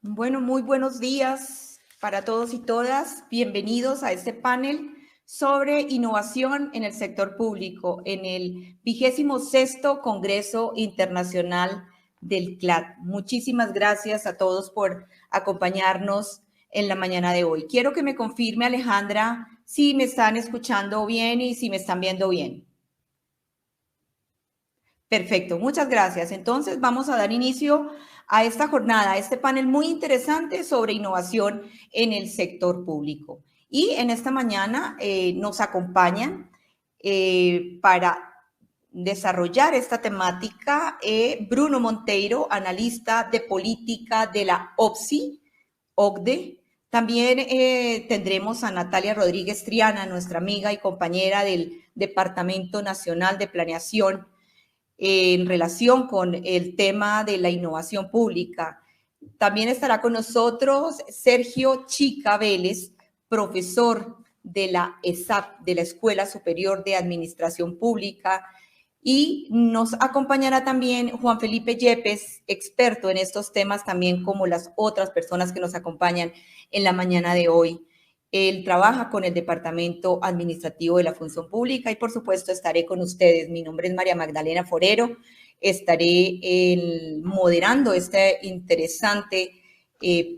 Bueno, muy buenos días para todos y todas. Bienvenidos a este panel sobre innovación en el sector público en el 26º Congreso Internacional del CLAD. Muchísimas gracias a todos por acompañarnos en la mañana de hoy. Quiero que me confirme, Alejandra, si me están escuchando bien y si me están viendo bien. Perfecto, muchas gracias. Entonces vamos a dar inicio a esta jornada, a este panel muy interesante sobre innovación en el sector público. Y en esta mañana nos acompañan para desarrollar esta temática Bruno Monteiro, analista de política de la OCDE. También tendremos a Natalia Rodríguez Triana, nuestra amiga y compañera del Departamento Nacional de Planeación en relación con el tema de la innovación pública. También estará con nosotros Sergio Chica Vélez, profesor de la ESAP, de la Escuela Superior de Administración Pública, y nos acompañará también Juan Felipe Yepes, experto en estos temas también como las otras personas que nos acompañan en la mañana de hoy. Él trabaja con el Departamento Administrativo de la Función Pública y, por supuesto, estaré con ustedes. Mi nombre es María Magdalena Forero. Estaré moderando este interesante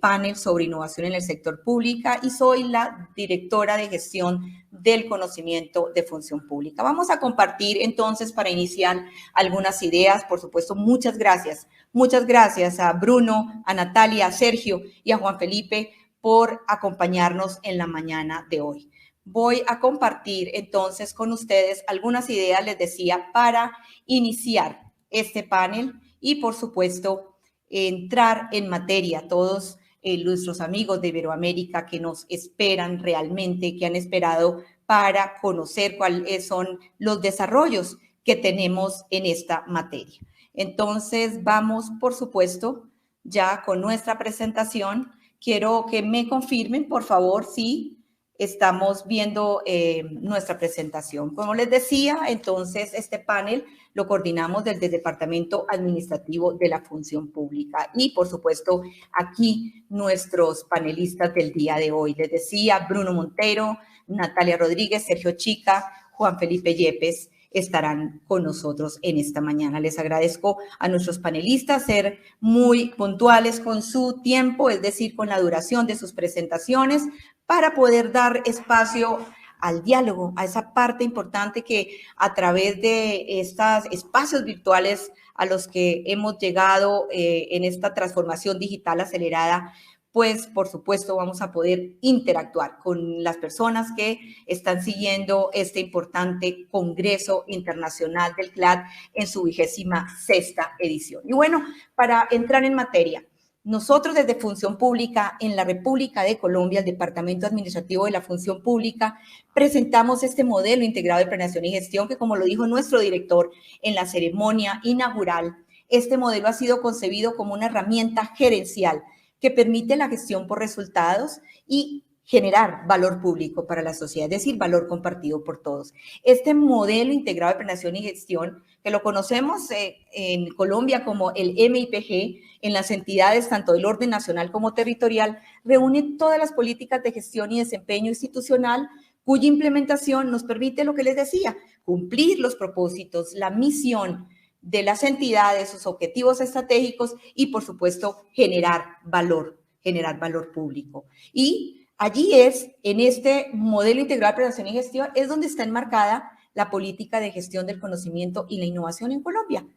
panel sobre innovación en el sector público y soy la directora de gestión del conocimiento de función pública. Vamos a compartir entonces para iniciar algunas ideas. Por supuesto, muchas gracias. Muchas gracias a Bruno, a Natalia, a Sergio y a Juan Felipe por acompañarnos en la mañana de hoy. Voy a compartir entonces con ustedes algunas ideas, les decía, para iniciar este panel y, por supuesto, entrar en materia. Todos nuestros amigos de Iberoamérica que nos esperan realmente, que han esperado para conocer cuáles son los desarrollos que tenemos en esta materia. Entonces, vamos, por supuesto, ya con nuestra presentación. Quiero que me confirmen, por favor, si estamos viendo nuestra presentación. Como les decía, entonces, este panel lo coordinamos desde el Departamento Administrativo de la Función Pública. Y, por supuesto, aquí nuestros panelistas del día de hoy. Les decía, Bruno Monteiro, Natalia Rodríguez, Sergio Chica, Juan Felipe Yepes, estarán con nosotros en esta mañana. Les agradezco a nuestros panelistas ser muy puntuales con su tiempo, es decir, con la duración de sus presentaciones, para poder dar espacio al diálogo, a esa parte importante que a través de estos espacios virtuales a los que hemos llegado en esta transformación digital acelerada, pues por supuesto vamos a poder interactuar con las personas que están siguiendo este importante Congreso Internacional del CLAD en su 26ª edición. Y bueno, para entrar en materia, nosotros desde Función Pública en la República de Colombia, el Departamento Administrativo de la Función Pública, presentamos este modelo integrado de planeación y gestión que, como lo dijo nuestro director en la ceremonia inaugural, este modelo ha sido concebido como una herramienta gerencial que permite la gestión por resultados y generar valor público para la sociedad, es decir, valor compartido por todos. Este modelo integrado de planeación y gestión, que lo conocemos en Colombia como el MIPG, en las entidades tanto del orden nacional como territorial, reúne todas las políticas de gestión y desempeño institucional cuya implementación nos permite lo que les decía, cumplir los propósitos, la misión de las entidades, sus objetivos estratégicos y, por supuesto, generar valor público. Y allí es, en este modelo integral de planeación y gestión, es donde está enmarcada la política de gestión del conocimiento y la innovación en Colombia.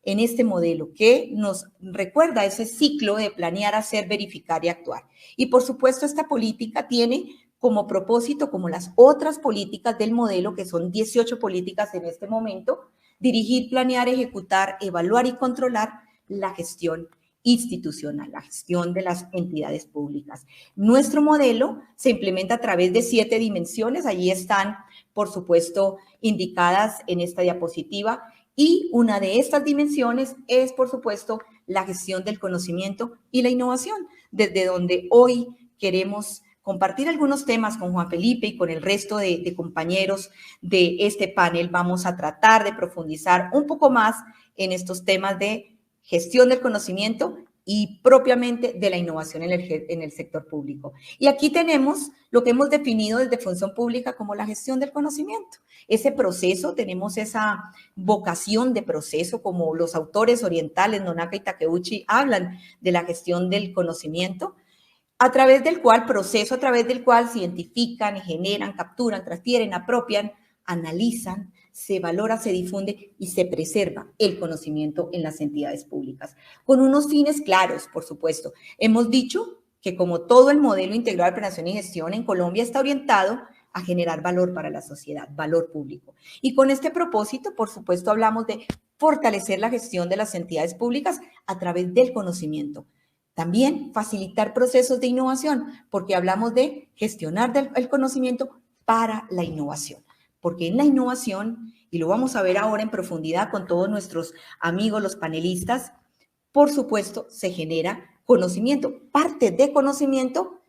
En este modelo que nos recuerda ese ciclo de planear, hacer, verificar y actuar. Y, por supuesto, esta política tiene como propósito, como las otras políticas del modelo, que son 18 políticas en este momento, dirigir, planear, ejecutar, evaluar y controlar la gestión institucional, la gestión de las entidades públicas. Nuestro modelo se implementa a través de 7 dimensiones, allí están, por supuesto, indicadas en esta diapositiva, y una de estas dimensiones es, por supuesto, la gestión del conocimiento y la innovación, desde donde hoy queremos compartir algunos temas con Juan Felipe y con el resto de compañeros de este panel. Vamos a tratar de profundizar un poco más en estos temas de gestión del conocimiento y propiamente de la innovación en el sector público. Y aquí tenemos lo que hemos definido desde Función Pública como la gestión del conocimiento. Ese proceso, tenemos esa vocación de proceso, como los autores orientales, Nonaka y Takeuchi, hablan de la gestión del conocimiento, a través del cual se identifican, generan, capturan, transfieren, apropian, analizan, se valora, se difunde y se preserva el conocimiento en las entidades públicas, con unos fines claros, por supuesto. Hemos dicho que como todo el modelo integral de planeación y gestión en Colombia está orientado a generar valor para la sociedad, valor público. Y con este propósito, por supuesto, hablamos de fortalecer la gestión de las entidades públicas a través del conocimiento. También facilitar procesos de innovación, porque hablamos de gestionar el conocimiento para la innovación. Porque en la innovación, y lo vamos a ver ahora en profundidad con todos nuestros amigos, los panelistas, por supuesto, se genera conocimiento. Parte de conocimiento,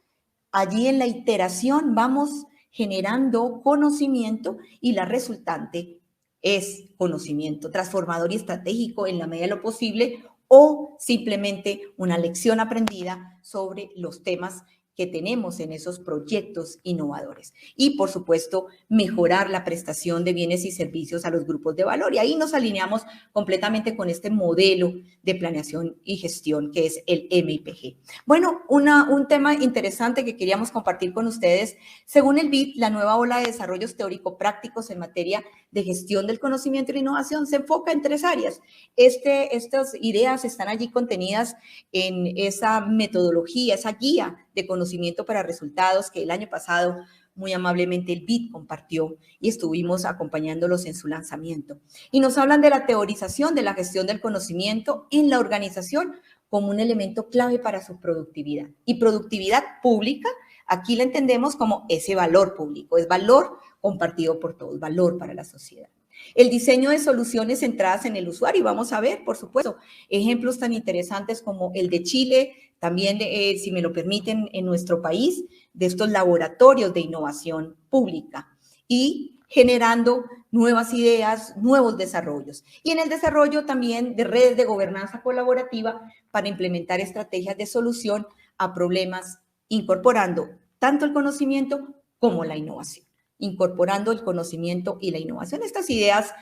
allí en la iteración vamos generando conocimiento y la resultante es conocimiento transformador y estratégico en la medida de lo posible, o simplemente una lección aprendida sobre los temas que tenemos en esos proyectos innovadores. Y, por supuesto, mejorar la prestación de bienes y servicios a los grupos de valor. Y ahí nos alineamos completamente con este modelo de planeación y gestión que es el MIPG. Bueno, un tema interesante que queríamos compartir con ustedes. Según el BID, la nueva ola de desarrollos teórico-prácticos en materia de gestión del conocimiento y la innovación se enfoca en 3 áreas. Estas ideas están allí contenidas en esa metodología, esa guía de conocimiento para resultados que el año pasado muy amablemente el BID compartió y estuvimos acompañándolos en su lanzamiento. Y nos hablan de la teorización de la gestión del conocimiento en la organización como un elemento clave para su productividad. Y productividad pública, aquí la entendemos como ese valor público, es valor compartido por todos, valor para la sociedad. El diseño de soluciones centradas en el usuario, y vamos a ver, por supuesto, ejemplos tan interesantes como el de Chile, también, si me lo permiten, en nuestro país, de estos laboratorios de innovación pública y generando nuevas ideas, nuevos desarrollos. Y en el desarrollo también de redes de gobernanza colaborativa para implementar estrategias de solución a problemas, incorporando tanto el conocimiento como la innovación. Incorporando el conocimiento y la innovación. Estas ideas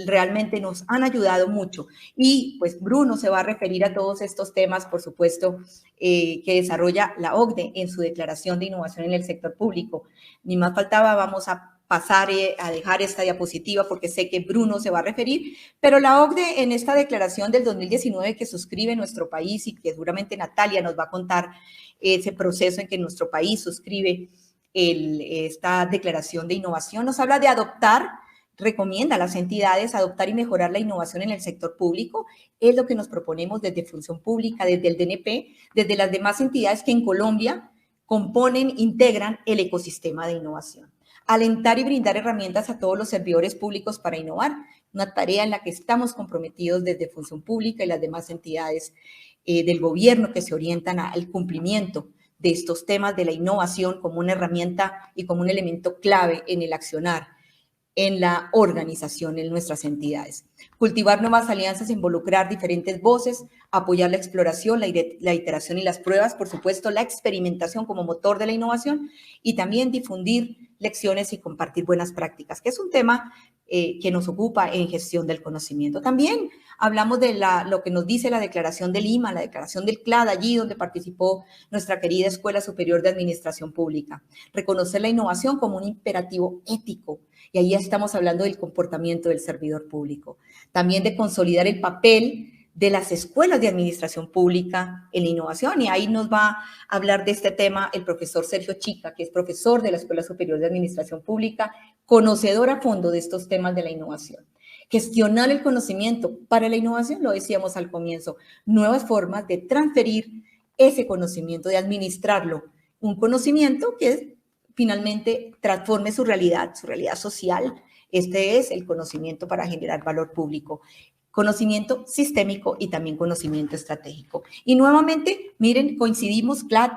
realmente nos han ayudado mucho y pues Bruno se va a referir a todos estos temas, por supuesto, que desarrolla la OCDE en su declaración de innovación en el sector público. Ni más faltaba, vamos a pasar a dejar esta diapositiva porque sé que Bruno se va a referir, pero la OCDE en esta declaración del 2019 que suscribe nuestro país y que seguramente Natalia nos va a contar ese proceso en que nuestro país suscribe esta declaración de innovación, nos habla de adoptar, recomienda a las entidades adoptar y mejorar la innovación en el sector público. Es lo que nos proponemos desde Función Pública, desde el DNP, desde las demás entidades que en Colombia componen, integran el ecosistema de innovación. Alentar y brindar herramientas a todos los servidores públicos para innovar, una tarea en la que estamos comprometidos desde Función Pública y las demás entidades del gobierno que se orientan al cumplimiento de estos temas de la innovación como una herramienta y como un elemento clave en el accionar, en la organización, en nuestras entidades. Cultivar nuevas alianzas, involucrar diferentes voces, apoyar la exploración, la iteración y las pruebas, por supuesto, la experimentación como motor de la innovación y también difundir lecciones y compartir buenas prácticas, que es un tema que nos ocupa en gestión del conocimiento. También hablamos de lo que nos dice la Declaración de Lima, la Declaración del CLAD, allí donde participó nuestra querida Escuela Superior de Administración Pública. Reconocer la innovación como un imperativo ético, y ahí estamos hablando del comportamiento del servidor público. También de consolidar el papel de las escuelas de administración pública en la innovación, y ahí nos va a hablar de este tema el profesor Sergio Chica, que es profesor de la Escuela Superior de Administración Pública, conocedor a fondo de estos temas de la innovación. Gestionar el conocimiento para la innovación, lo decíamos al comienzo, nuevas formas de transferir ese conocimiento, de administrarlo, un conocimiento que finalmente transforme su realidad social. Este es el conocimiento para generar valor público. Conocimiento sistémico y también conocimiento estratégico. Y nuevamente, miren, coincidimos, CLAD,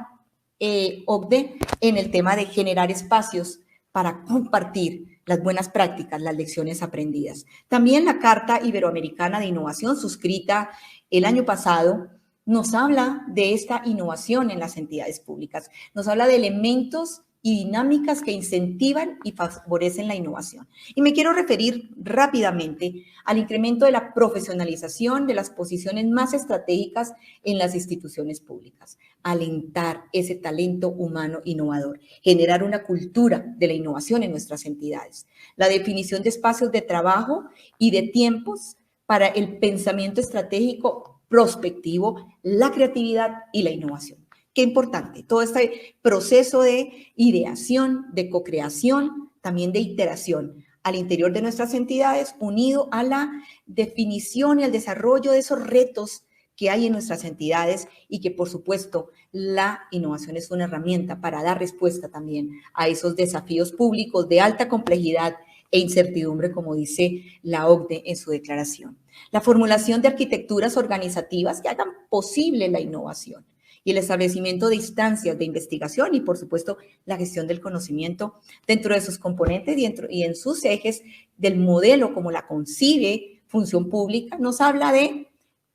OCDE, en el tema de generar espacios para compartir las buenas prácticas, las lecciones aprendidas. También la Carta Iberoamericana de Innovación, suscrita el año pasado nos habla de esta innovación en las entidades públicas, nos habla de elementos y dinámicas que incentivan y favorecen la innovación. Y me quiero referir rápidamente al incremento de la profesionalización de las posiciones más estratégicas en las instituciones públicas, alentar ese talento humano innovador, generar una cultura de la innovación en nuestras entidades, la definición de espacios de trabajo y de tiempos para el pensamiento estratégico prospectivo, la creatividad y la innovación. Qué importante, todo este proceso de ideación, de co-creación, también de iteración al interior de nuestras entidades, unido a la definición y al desarrollo de esos retos que hay en nuestras entidades y que, por supuesto, la innovación es una herramienta para dar respuesta también a esos desafíos públicos de alta complejidad e incertidumbre, como dice la OCDE en su declaración. La formulación de arquitecturas organizativas que hagan posible la innovación y el establecimiento de instancias de investigación y, por supuesto, la gestión del conocimiento dentro de sus componentes y en sus ejes del modelo como la concibe Función Pública, nos habla de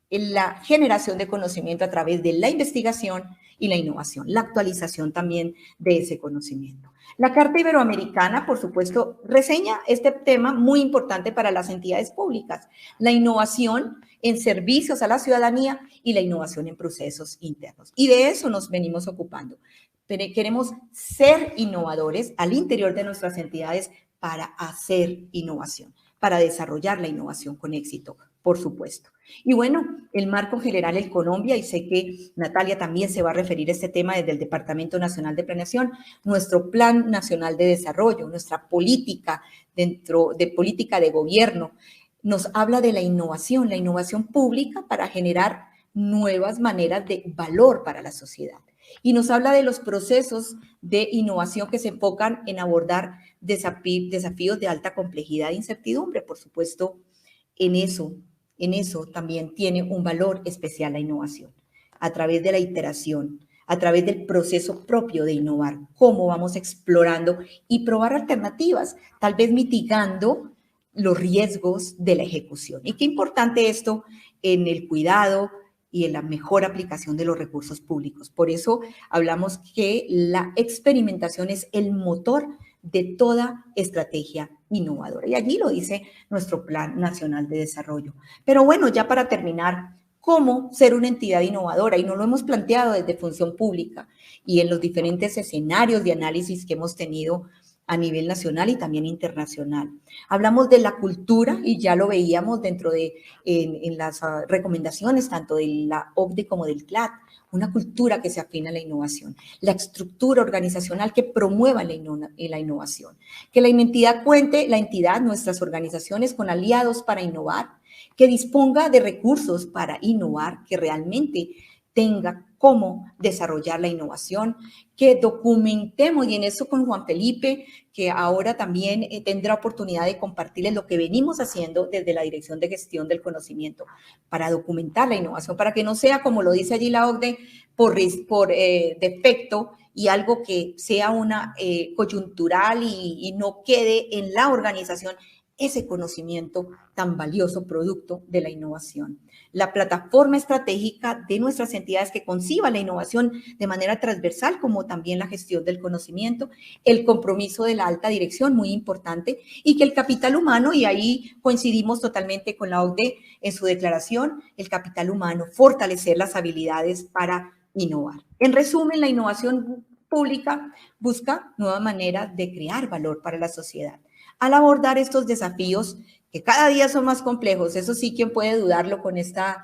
la generación de conocimiento a través de la investigación y la innovación, la actualización también de ese conocimiento. La Carta Iberoamericana, por supuesto, reseña este tema muy importante para las entidades públicas, la innovación en servicios a la ciudadanía y la innovación en procesos internos. Y de eso nos venimos ocupando. Pero queremos ser innovadores al interior de nuestras entidades para hacer innovación, para desarrollar la innovación con éxito, por supuesto. Y bueno, el marco general en Colombia, y sé que Natalia también se va a referir a este tema desde el Departamento Nacional de Planeación, nuestro Plan Nacional de Desarrollo, nuestra política dentro de política de gobierno, nos habla de la innovación pública para generar nuevas maneras de valor para la sociedad. Y nos habla de los procesos de innovación que se enfocan en abordar desafíos de alta complejidad e incertidumbre. Por supuesto, en eso también tiene un valor especial la innovación, a través de la iteración, a través del proceso propio de innovar, cómo vamos explorando y probar alternativas, tal vez mitigando los riesgos de la ejecución. Y qué importante esto en el cuidado y en la mejor aplicación de los recursos públicos. Por eso hablamos que la experimentación es el motor de toda estrategia innovadora. Y allí lo dice nuestro Plan Nacional de Desarrollo. Pero bueno, ya para terminar, ¿cómo ser una entidad innovadora? Y nos lo hemos planteado desde Función Pública y en los diferentes escenarios de análisis que hemos tenido a nivel nacional y también internacional. Hablamos de la cultura y ya lo veíamos dentro de en las recomendaciones tanto de la OCDE como del CLAD, una cultura que se afina a la innovación, la estructura organizacional que promueva la innovación, que la entidad, nuestras organizaciones con aliados para innovar, que disponga de recursos para innovar, que realmente tenga cómo desarrollar la innovación, que documentemos, y en eso con Juan Felipe, que ahora también tendrá oportunidad de compartirles lo que venimos haciendo desde la Dirección de Gestión del Conocimiento para documentar la innovación, para que no sea, como lo dice allí la OCDE, por defecto y algo que sea una coyuntural y no quede en la organización ese conocimiento tan valioso producto de la innovación. La plataforma estratégica de nuestras entidades que conciba la innovación de manera transversal, como también la gestión del conocimiento, el compromiso de la alta dirección, muy importante, y que el capital humano, y ahí coincidimos totalmente con la OCDE en su declaración, el capital humano, fortalecer las habilidades para innovar. En resumen, la innovación pública busca nuevas maneras de crear valor para la sociedad. Al abordar estos desafíos que cada día son más complejos, eso sí, ¿quién puede dudarlo con esta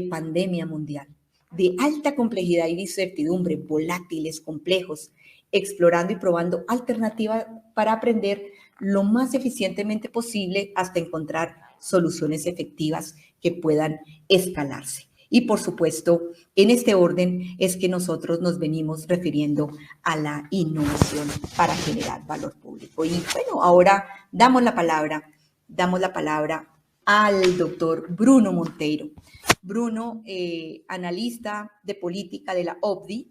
pandemia mundial? De alta complejidad y incertidumbre, volátiles, complejos, explorando y probando alternativas para aprender lo más eficientemente posible hasta encontrar soluciones efectivas que puedan escalarse. Y por supuesto, en este orden es que nosotros nos venimos refiriendo a la innovación para generar valor público. Y bueno, ahora damos la palabra al doctor Bruno Monteiro. Bruno, analista de política de la OPSI,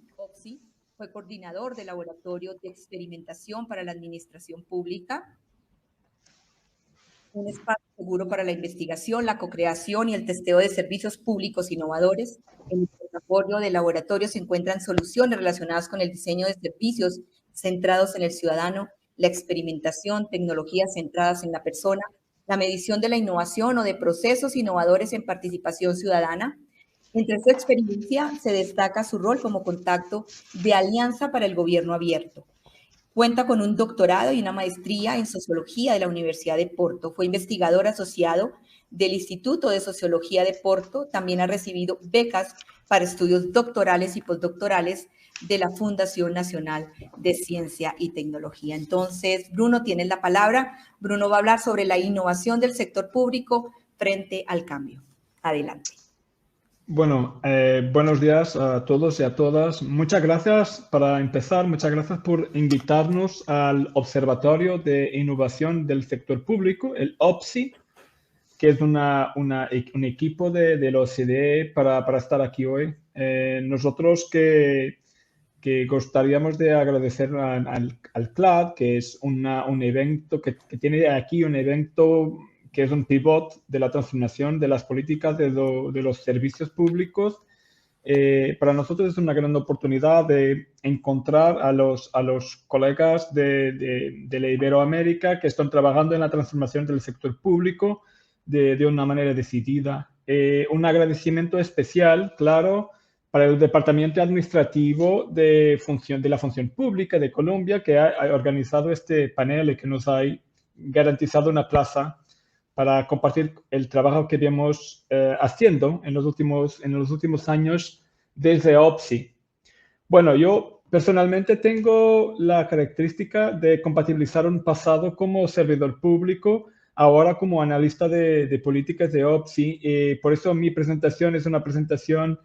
fue coordinador del Laboratorio de Experimentación para la Administración Pública, un espacio seguro para la investigación, la co-creación y el testeo de servicios públicos innovadores. En el portafolio de laboratorio se encuentran soluciones relacionadas con el diseño de servicios centrados en el ciudadano, la experimentación, tecnologías centradas en la persona, la medición de la innovación o de procesos innovadores en participación ciudadana. Entre su experiencia se destaca su rol como contacto de Alianza para el Gobierno Abierto. Cuenta con un doctorado y una maestría en sociología de la Universidad de Porto. Fue investigador asociado del Instituto de Sociología de Porto. También ha recibido becas para estudios doctorales y postdoctorales de la Fundación Nacional de Ciencia y Tecnología. Entonces, Bruno, tienes la palabra. Bruno va a hablar sobre la innovación del sector público frente al cambio. Adelante. Bueno, buenos días a todos y a todas. Muchas gracias para empezar. Muchas gracias por invitarnos al Observatorio de Innovación del Sector Público, el OPSI, que es un equipo de la OCDE para estar aquí hoy. Nosotros que gustaríamos de agradecer al CLAD, que es un evento que tiene aquí un evento que es un pivot de la transformación de las políticas de los servicios públicos. Para nosotros es una gran oportunidad de encontrar a los colegas de la Iberoamérica que están trabajando en la transformación del sector público de una manera decidida. Un agradecimiento especial, claro, para el Departamento Administrativo de la Función Pública de Colombia, que ha organizado este panel y que nos ha garantizado una plaza para compartir el trabajo que vemos haciendo en los últimos años desde OPSI. Bueno, yo personalmente tengo la característica de compatibilizar un pasado como servidor público, ahora como analista de políticas de OPSI. Por eso mi presentación es una presentación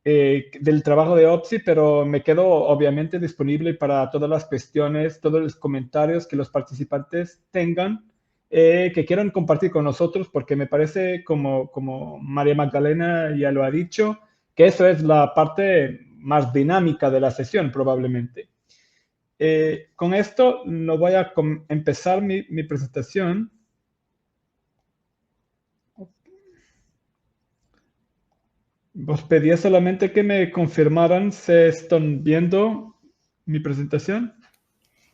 del trabajo de OPSI, pero me quedo obviamente disponible para todas las cuestiones, todos los comentarios que los participantes tengan, que quieran compartir con nosotros, porque me parece, como María Magdalena ya lo ha dicho, que eso es la parte más dinámica de la sesión, probablemente. Con esto no voy a empezar mi presentación. Os pedía solamente que me confirmaran si están viendo mi presentación.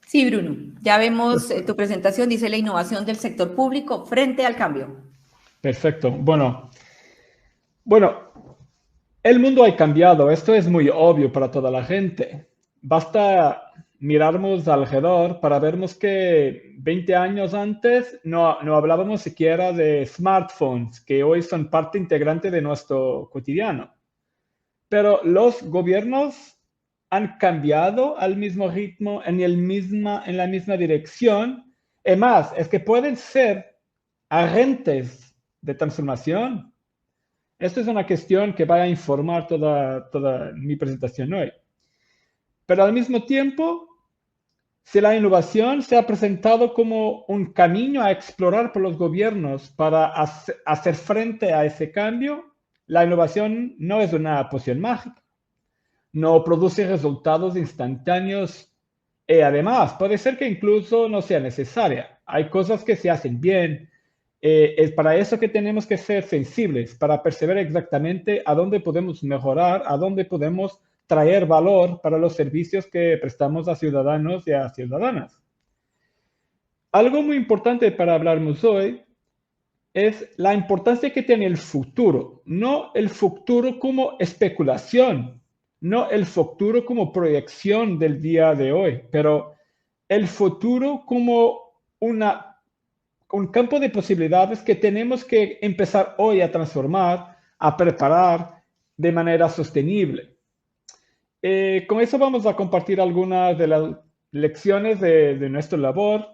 Sí, Bruno, ya vemos tu presentación, dice la innovación del sector público frente al cambio. Perfecto. Bueno, el mundo ha cambiado, esto es muy obvio para toda la gente. Basta mirarnos alrededor para vernos que 20 años antes no hablábamos siquiera de smartphones, que hoy son parte integrante de nuestro cotidiano. Pero los gobiernos han cambiado al mismo ritmo, en la misma dirección. Es más, es que pueden ser agentes de transformación. Esto es una cuestión que va a informar toda mi presentación hoy. Pero al mismo tiempo, si la innovación se ha presentado como un camino a explorar por los gobiernos para hacer frente a ese cambio, la innovación no es una poción mágica. No produce resultados instantáneos y además puede ser que incluso no sea necesaria. Hay cosas que se hacen bien. Es para eso que tenemos que ser sensibles, para percibir exactamente a dónde podemos mejorar, a dónde podemos traer valor para los servicios que prestamos a ciudadanos y a ciudadanas. Algo muy importante para hablarnos hoy es la importancia que tiene el futuro, no el futuro como especulación, no el futuro como proyección del día de hoy, pero el futuro como un campo de posibilidades que tenemos que empezar hoy a transformar, a preparar de manera sostenible. Con eso vamos a compartir algunas de las lecciones de nuestra labor,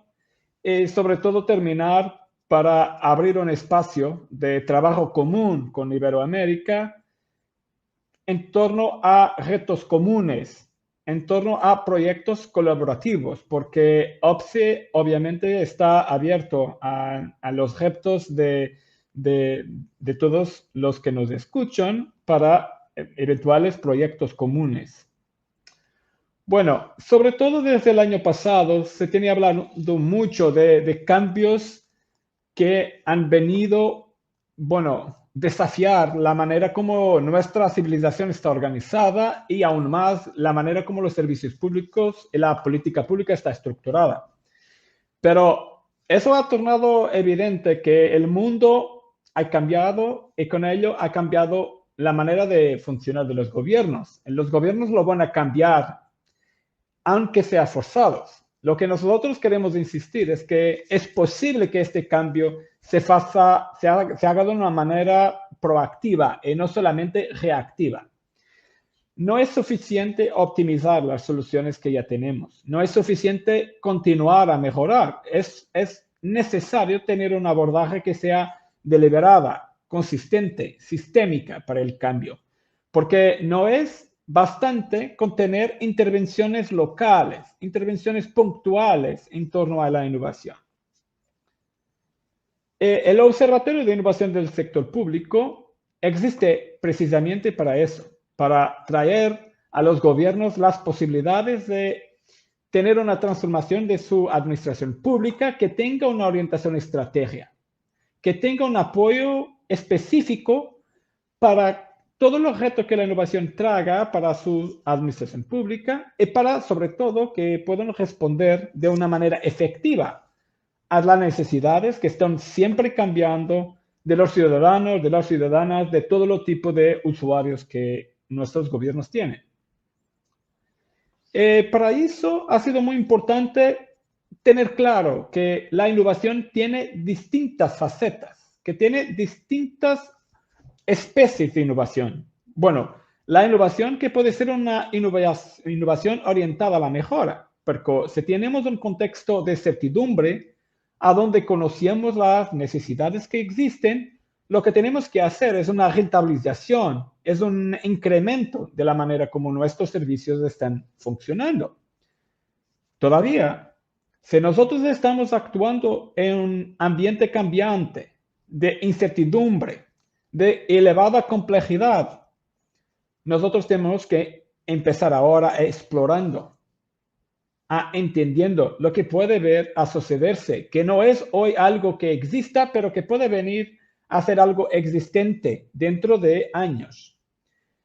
sobre todo terminar para abrir un espacio de trabajo común con Iberoamérica en torno a retos comunes, en torno a proyectos colaborativos, porque OPSI obviamente está abierto a los retos de todos los que nos escuchan para eventuales proyectos comunes. Bueno, sobre todo desde el año pasado se tiene hablado mucho de cambios que han venido, bueno, desafiar la manera como nuestra civilización está organizada y aún más la manera como los servicios públicos y la política pública está estructurada. Pero eso ha tornado evidente que el mundo ha cambiado y con ello ha cambiado la manera de funcionar de los gobiernos. Los gobiernos lo van a cambiar, aunque sea forzados. Lo que nosotros queremos insistir es que es posible que este cambio se haga de una manera proactiva y no solamente reactiva. No es suficiente optimizar las soluciones que ya tenemos. No es suficiente continuar a mejorar. Es necesario tener un abordaje que sea deliberada, consistente, sistémica para el cambio. Porque no es bastante con tener intervenciones locales, intervenciones puntuales en torno a la innovación. El Observatorio de Innovación del Sector Público existe precisamente para eso, para traer a los gobiernos las posibilidades de tener una transformación de su administración pública que tenga una orientación estratégica, que tenga un apoyo específico para todos los retos que la innovación traga para su administración pública y para, sobre todo, que puedan responder de una manera efectiva a las necesidades que están siempre cambiando de los ciudadanos, de las ciudadanas, de todo los tipos de usuarios que nuestros gobiernos tienen. Para eso ha sido muy importante tener claro que la innovación tiene distintas facetas, que tiene distintas especies de innovación. Bueno, la innovación que puede ser una innovación orientada a la mejora, porque si tenemos un contexto de certidumbre, a donde conocemos las necesidades que existen, lo que tenemos que hacer es una rentabilización, es un incremento de la manera como nuestros servicios están funcionando. Todavía, si nosotros estamos actuando en un ambiente cambiante, de incertidumbre, de elevada complejidad, nosotros tenemos que empezar ahora explorando, entendiendo lo que puede ver a sucederse, que no es hoy algo que exista, pero que puede venir a ser algo existente dentro de años.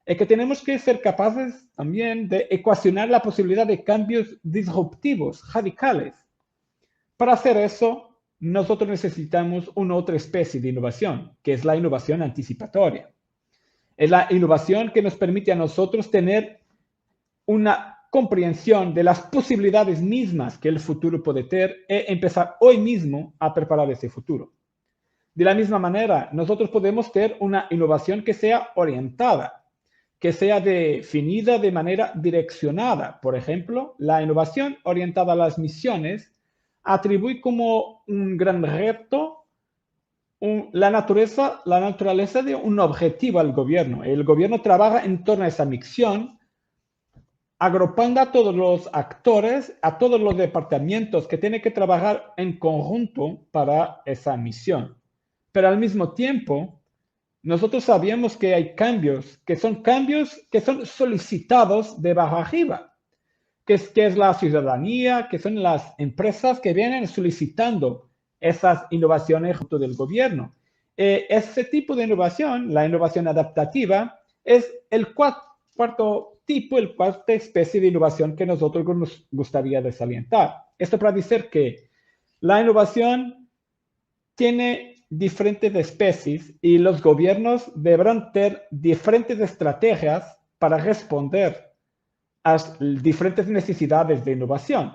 Es que tenemos que ser capaces también de ecuacionar la posibilidad de cambios disruptivos, radicales. Para hacer eso, nosotros necesitamos una otra especie de innovación, que es la innovación anticipatoria. Es la innovación que nos permite a nosotros tener una comprensión de las posibilidades mismas que el futuro puede tener y empezar hoy mismo a preparar ese futuro. De la misma manera, nosotros podemos tener una innovación que sea orientada, que sea definida de manera direccionada. Por ejemplo, la innovación orientada a las misiones atribuye como un gran reto la naturaleza de un objetivo al gobierno. El gobierno trabaja en torno a esa misión, agrupando a todos los actores, a todos los departamentos que tienen que trabajar en conjunto para esa misión. Pero al mismo tiempo, nosotros sabemos que hay cambios que son solicitados de abajo arriba, que es la ciudadanía, que son las empresas que vienen solicitando esas innovaciones junto del gobierno. Ese tipo de innovación, la innovación adaptativa, es el cuarta especie de innovación que nosotros nos gustaría desalientar. Esto para decir que la innovación tiene diferentes especies y los gobiernos deberán tener diferentes estrategias para responder a diferentes necesidades de innovación.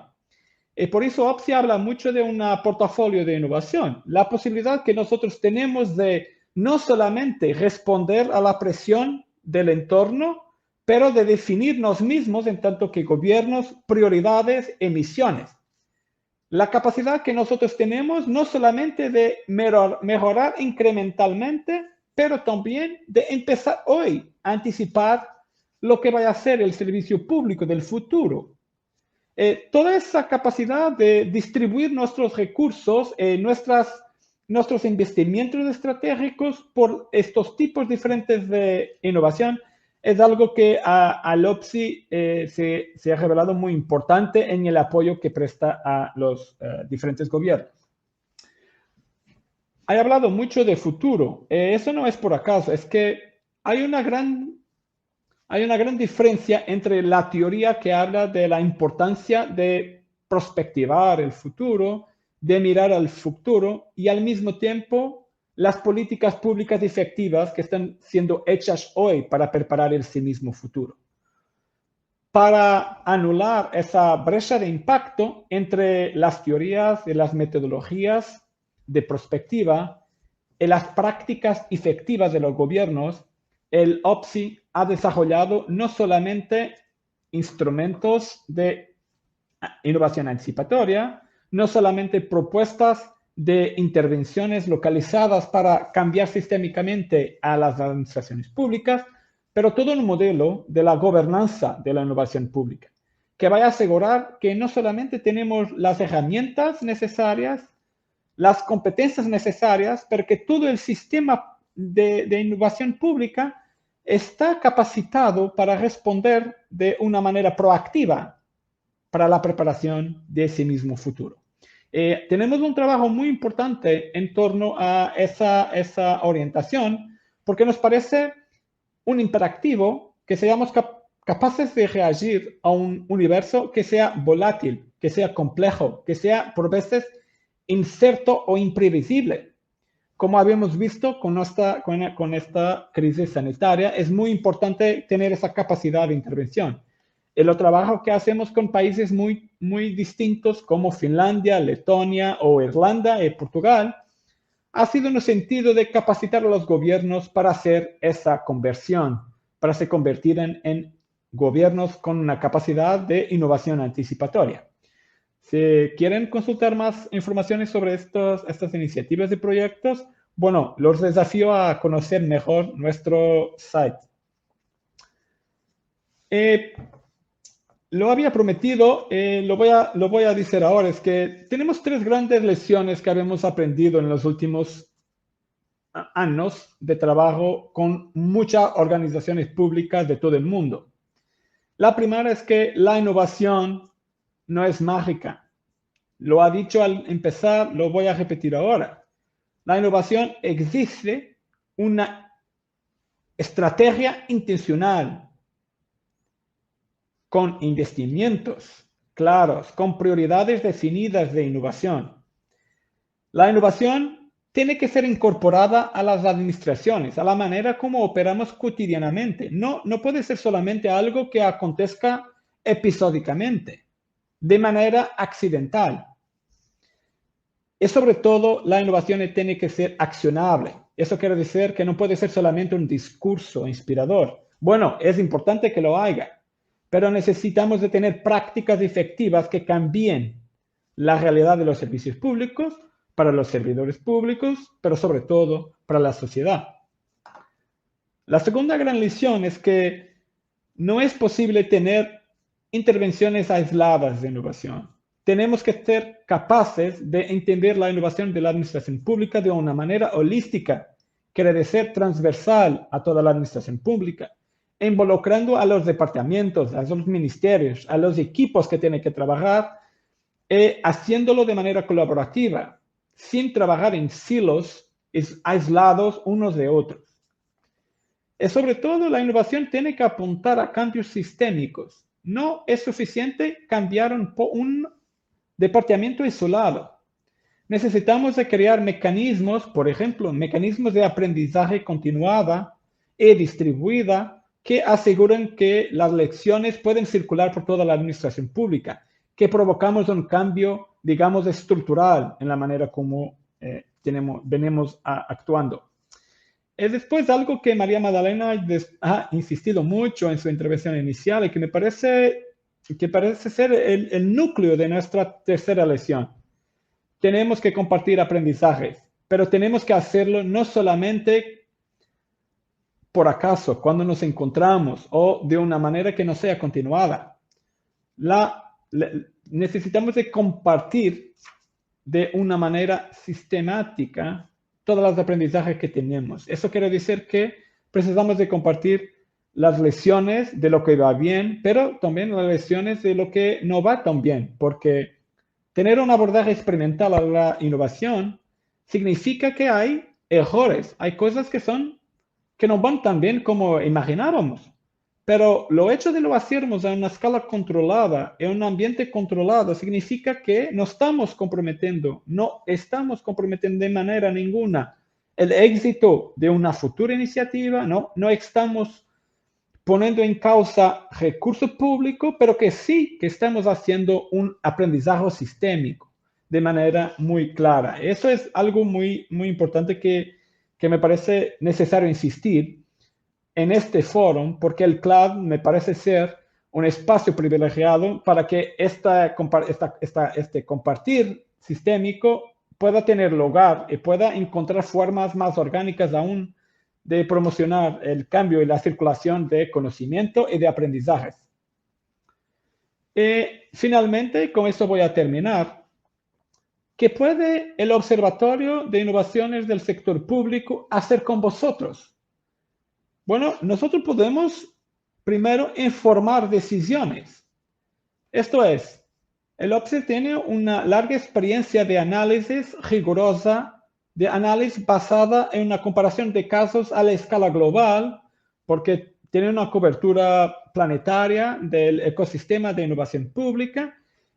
Y por eso OPSI habla mucho de un portafolio de innovación, la posibilidad que nosotros tenemos de no solamente responder a la presión del entorno, pero de definirnos mismos en tanto que gobiernos, prioridades y misiones. La capacidad que nosotros tenemos no solamente de mejorar incrementalmente, pero también de empezar hoy a anticipar lo que vaya a ser el servicio público del futuro. Toda esa capacidad de distribuir nuestros recursos, nuestros investimientos estratégicos por estos tipos diferentes de innovación, es algo que al OPSI se ha revelado muy importante en el apoyo que presta a los diferentes gobiernos. he hablado mucho de futuro. Eso no es por acaso, es que hay una gran diferencia entre la teoría que habla de la importancia de prospectivar el futuro, de mirar al futuro, y al mismo tiempo las políticas públicas efectivas que están siendo hechas hoy para preparar el sí mismo futuro. Para anular esa brecha de impacto entre las teorías y las metodologías de prospectiva y las prácticas efectivas de los gobiernos, el OPSI ha desarrollado no solamente instrumentos de innovación anticipatoria, no solamente propuestas de intervenciones localizadas para cambiar sistémicamente a las administraciones públicas, pero todo un modelo de la gobernanza de la innovación pública, que vaya a asegurar que no solamente tenemos las herramientas necesarias, las competencias necesarias, pero que todo el sistema de innovación pública está capacitado para responder de una manera proactiva para la preparación de ese mismo futuro. Tenemos un trabajo muy importante en torno a esa orientación, porque nos parece un imperativo que seamos capaces de reagir a un universo que sea volátil, que sea complejo, que sea por veces incierto o imprevisible. Como habíamos visto con esta crisis sanitaria, es muy importante tener esa capacidad de intervención. El trabajo que hacemos con países muy, muy distintos como Finlandia, Letonia o Irlanda y Portugal ha sido en el sentido de capacitar a los gobiernos para hacer esa conversión, para se convertir en gobiernos con una capacidad de innovación anticipatoria. Si quieren consultar más informaciones sobre estas iniciativas y proyectos, bueno, los desafío a conocer mejor nuestro site. Lo había prometido, lo voy a decir ahora, es que tenemos 3 grandes lecciones que habíamos aprendido en los últimos años de trabajo con muchas organizaciones públicas de todo el mundo. La primera es que la innovación no es mágica. Lo ha dicho al empezar, lo voy a repetir ahora. La innovación exige una estrategia intencional, con investimientos claros, con prioridades definidas de innovación. La innovación tiene que ser incorporada a las administraciones, a la manera como operamos cotidianamente. No puede ser solamente algo que acontezca episódicamente, de manera accidental. Y sobre todo, la innovación tiene que ser accionable. Eso quiere decir que no puede ser solamente un discurso inspirador. Bueno, es importante que lo haga, pero necesitamos de tener prácticas efectivas que cambien la realidad de los servicios públicos para los servidores públicos, pero sobre todo para la sociedad. La segunda gran lección es que no es posible tener intervenciones aisladas de innovación. Tenemos que ser capaces de entender la innovación de la administración pública de una manera holística, que debe ser transversal a toda la administración pública, involucrando a los departamentos, a los ministerios, a los equipos que tienen que trabajar, haciéndolo de manera colaborativa, sin trabajar en silos aislados unos de otros. Y sobre todo, la innovación tiene que apuntar a cambios sistémicos. No es suficiente cambiar un departamento isolado. Necesitamos de crear mecanismos, por ejemplo, mecanismos de aprendizaje continuada y distribuida que aseguren que las lecciones pueden circular por toda la administración pública, que provocamos un cambio, digamos, estructural en la manera como venimos actuando. Después, algo que María Magdalena ha insistido mucho en su intervención inicial y que me parece ser el núcleo de nuestra tercera lección. Tenemos que compartir aprendizajes, pero tenemos que hacerlo no solamente por acaso, cuando nos encontramos o de una manera que no sea continuada. Necesitamos de compartir de una manera sistemática todos los aprendizajes que tenemos. Eso quiere decir que precisamos de compartir las lecciones de lo que va bien, pero también las lecciones de lo que no va tan bien, porque tener un abordaje experimental a la innovación significa que hay errores, hay cosas que no van tan bien como imaginábamos. Pero lo hecho de lo hacernos a una escala controlada, en un ambiente controlado, significa que no estamos comprometiendo de manera ninguna el éxito de una futura iniciativa, no estamos poniendo en causa recursos públicos, pero que sí que estamos haciendo un aprendizaje sistémico de manera muy clara. Eso es algo muy, muy importante que me parece necesario insistir en este foro, porque el cloud me parece ser un espacio privilegiado para que este compartir sistémico pueda tener lugar y pueda encontrar formas más orgánicas aún de promocionar el cambio y la circulación de conocimiento y de aprendizajes. Finalmente, con esto voy a terminar. ¿Qué puede el Observatorio de Innovaciones del Sector Público hacer con vosotros? Bueno, nosotros podemos primero informar decisiones. Esto es, el OPSI tiene una larga experiencia de análisis rigurosa, de análisis basada en una comparación de casos a la escala global, porque tiene una cobertura planetaria del ecosistema de innovación pública,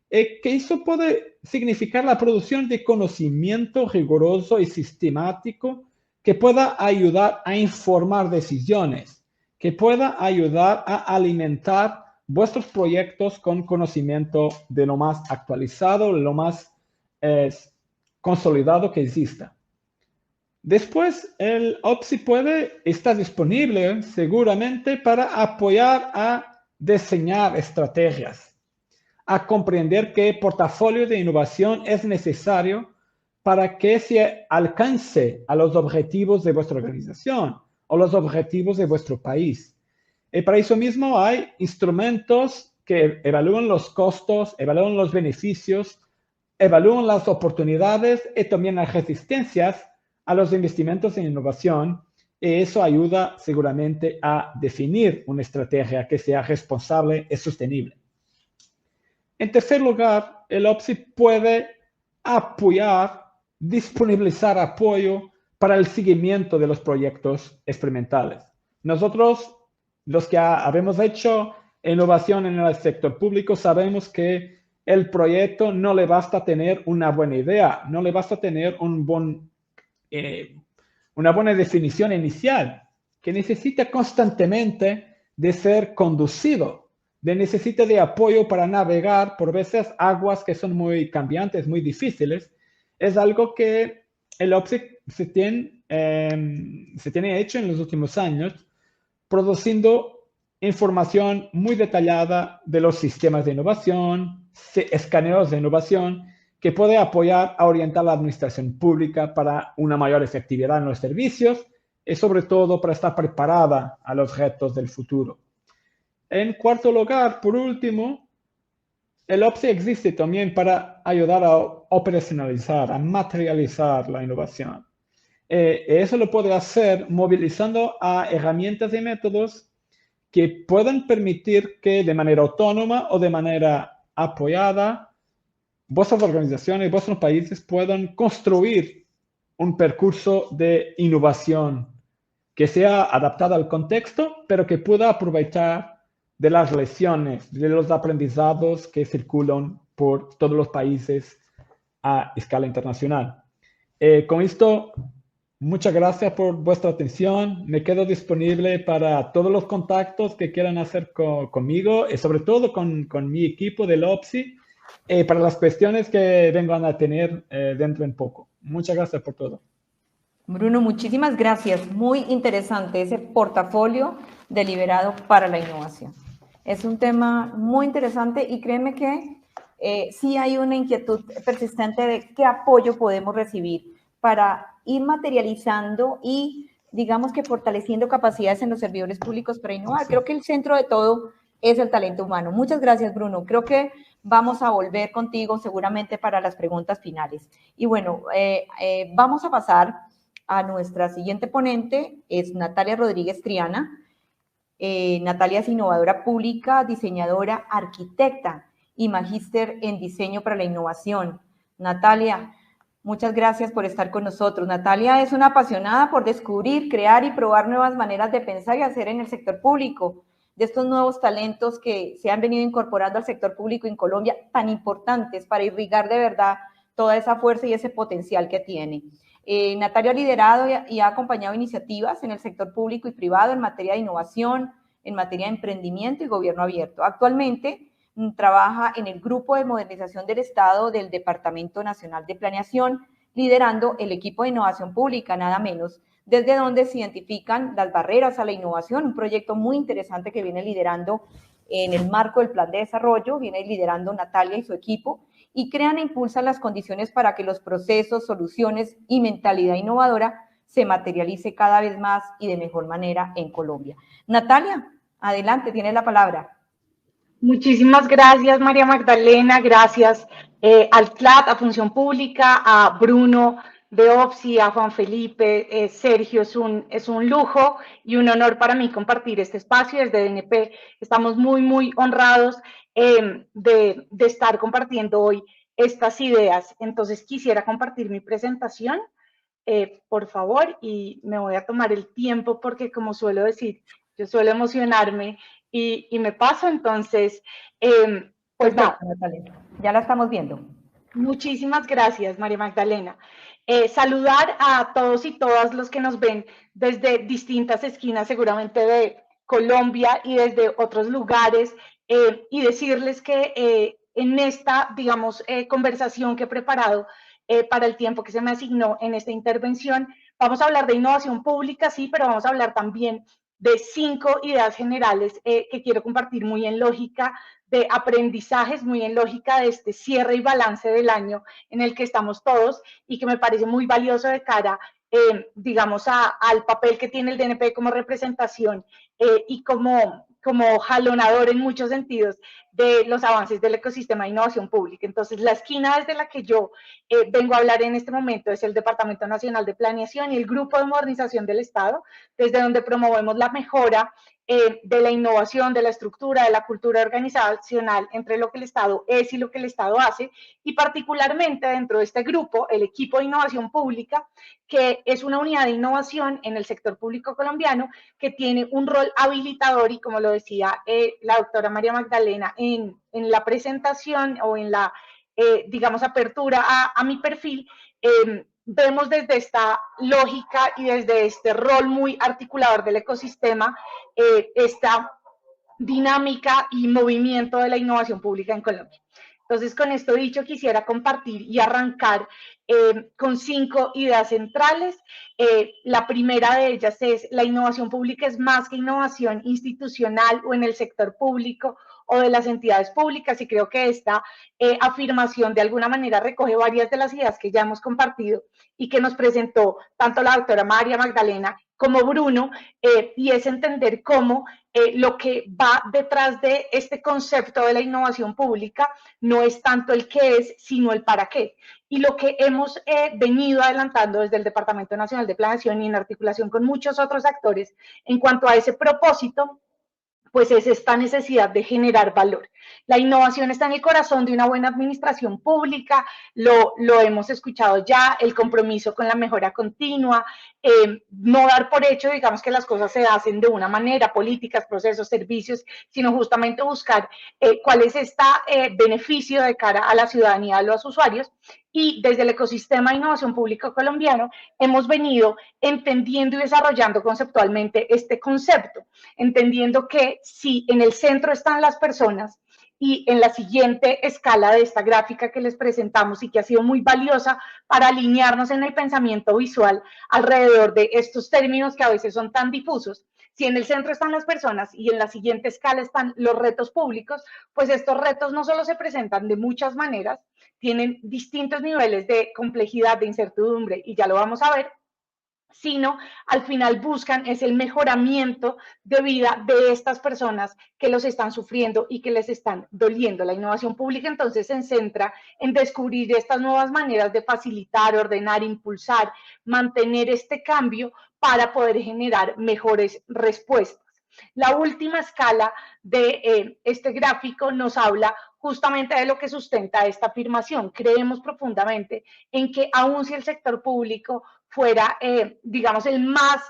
que eso puede significar la producción de conocimiento riguroso y sistemático que pueda ayudar a informar decisiones, que pueda ayudar a alimentar vuestros proyectos con conocimiento de lo más actualizado, lo más consolidado que exista. Después, el OPSI está disponible seguramente para apoyar a diseñar estrategias, a comprender qué portafolio de innovación es necesario para que se alcance a los objetivos de vuestra organización o los objetivos de vuestro país. Y para eso mismo hay instrumentos que evalúan los costos, evalúan los beneficios, evalúan las oportunidades y también las resistencias a los investimentos en innovación. Y eso ayuda seguramente a definir una estrategia que sea responsable y sostenible. En tercer lugar, el OPSI puede disponibilizar apoyo para el seguimiento de los proyectos experimentales. Nosotros, los que habemos hecho innovación en el sector público, sabemos que el proyecto no le basta tener una buena idea, no le basta tener una buena definición inicial, que necesita constantemente de ser conducido, necesita de apoyo para navegar por veces aguas que son muy cambiantes, muy difíciles. Es algo que el OPSI se tiene hecho en los últimos años, produciendo información muy detallada de los sistemas de innovación, escaneos de innovación, que puede apoyar a orientar la administración pública para una mayor efectividad en los servicios y sobre todo para estar preparada a los retos del futuro. En cuarto lugar, por último, el OPSI existe también para ayudar a operacionalizar, a materializar la innovación. Eso lo puede hacer movilizando a herramientas y métodos que puedan permitir que de manera autónoma o de manera apoyada, vuestras organizaciones, vuestros países puedan construir un percurso de innovación que sea adaptado al contexto, pero que pueda aprovechar de las lecciones, de los aprendizados que circulan por todos los países a escala internacional. Con esto, muchas gracias por vuestra atención. Me quedo disponible para todos los contactos que quieran hacer conmigo y sobre todo con mi equipo del OPSI para las cuestiones que vengan a tener dentro en poco. Muchas gracias por todo. Bruno, muchísimas gracias. Muy interesante ese portafolio deliberado para la innovación. Es un tema muy interesante y créeme que sí hay una inquietud persistente de qué apoyo podemos recibir para ir materializando y, digamos que fortaleciendo capacidades en los servidores públicos para innovar. Creo que el centro de todo es el talento humano. Muchas gracias, Bruno. Creo que vamos a volver contigo seguramente para las preguntas finales. Y bueno, vamos a pasar a nuestra siguiente ponente, es Natalia Rodríguez Triana. Natalia es innovadora pública, diseñadora, arquitecta y magíster en diseño para la innovación. Natalia, Muchas gracias por estar con nosotros. Natalia es una apasionada por descubrir, crear y probar nuevas maneras de pensar y hacer en el sector público, de estos nuevos talentos que se han venido incorporando al sector público en Colombia, tan importantes para irrigar de verdad toda esa fuerza y ese potencial que tiene. Natalia ha liderado y ha acompañado iniciativas en el sector público y privado en materia de innovación, en materia de emprendimiento y gobierno abierto. Actualmente trabaja en el Grupo de Modernización del Estado del Departamento Nacional de Planeación, liderando el equipo de innovación pública, nada menos, desde donde se identifican las barreras a la innovación, un proyecto muy interesante que viene liderando en el marco del Plan de Desarrollo, viene liderando Natalia y su equipo, y crean e impulsan las condiciones para que los procesos, soluciones y mentalidad innovadora se materialice cada vez más y de mejor manera en Colombia. Natalia, adelante, tienes la palabra. Muchísimas gracias, María Magdalena, gracias al CLAT, a Función Pública, a Bruno de OPSI, a Juan Felipe, Sergio, es un lujo y un honor para mí compartir este espacio desde DNP. Estamos muy honrados de estar compartiendo hoy estas ideas. Entonces quisiera compartir mi presentación, por favor, y me voy a tomar el tiempo porque, como suelo decir, yo suelo emocionarme y me paso, entonces, pues nada. Ya la estamos viendo. Muchísimas gracias, María Magdalena. Saludar a todos y todas los que nos ven desde distintas esquinas, seguramente de Colombia y desde otros lugares, y decirles que en esta, digamos, conversación que he preparado para el tiempo que se me asignó en esta intervención, vamos a hablar de innovación pública, sí, pero vamos a hablar también de 5 ideas generales que quiero compartir muy en lógica de aprendizajes, muy en lógica de este cierre y balance del año en el que estamos todos y que me parece muy valioso de cara, digamos, al papel que tiene el DNP como representación y como jalonador en muchos sentidos de los avances del ecosistema de innovación pública. Entonces, la esquina desde la que yo vengo a hablar en este momento es el Departamento Nacional de Planeación y el Grupo de Modernización del Estado, desde donde promovemos la mejora de la innovación, de la estructura, de la cultura organizacional entre lo que el Estado es y lo que el Estado hace, y particularmente dentro de este grupo, el equipo de innovación pública, que es una unidad de innovación en el sector público colombiano que tiene un rol habilitador y, como lo decía la doctora María Magdalena en la presentación o en la, digamos, apertura a mi perfil, vemos desde esta lógica y desde este rol muy articulador del ecosistema esta dinámica y movimiento de la innovación pública en Colombia. Entonces, con esto dicho, quisiera compartir y arrancar con 5 ideas centrales. La primera de ellas es: la innovación pública es más que innovación institucional o en el sector público o de las entidades públicas, y creo que esta afirmación de alguna manera recoge varias de las ideas que ya hemos compartido y que nos presentó tanto la doctora María Magdalena como Bruno, y es entender cómo lo que va detrás de este concepto de la innovación pública no es tanto el qué es, sino el para qué. Y lo que hemos venido adelantando desde el Departamento Nacional de Planeación y en articulación con muchos otros actores en cuanto a ese propósito, pues es esta necesidad de generar valor. La innovación está en el corazón de una buena administración pública, lo hemos escuchado ya, el compromiso con la mejora continua, no dar por hecho, digamos, que las cosas se hacen de una manera, políticas, procesos, servicios, sino justamente buscar cuál es este beneficio de cara a la ciudadanía, a los usuarios. Y desde el ecosistema de innovación pública colombiano hemos venido entendiendo y desarrollando conceptualmente este concepto, entendiendo que si en el centro están las personas, y en la siguiente escala de esta gráfica que les presentamos y que ha sido muy valiosa para alinearnos en el pensamiento visual alrededor de estos términos que a veces son tan difusos, si en el centro están las personas y en la siguiente escala están los retos públicos, pues estos retos no solo se presentan de muchas maneras, tienen distintos niveles de complejidad, de incertidumbre, y ya lo vamos a ver, sino al final buscan es el mejoramiento de vida de estas personas que los están sufriendo y que les están doliendo. La innovación pública entonces se centra en descubrir estas nuevas maneras de facilitar, ordenar, impulsar, mantener este cambio para poder generar mejores respuestas. La última escala de este gráfico nos habla justamente de lo que sustenta esta afirmación. Creemos profundamente en que aun si el sector público fuera, digamos, el más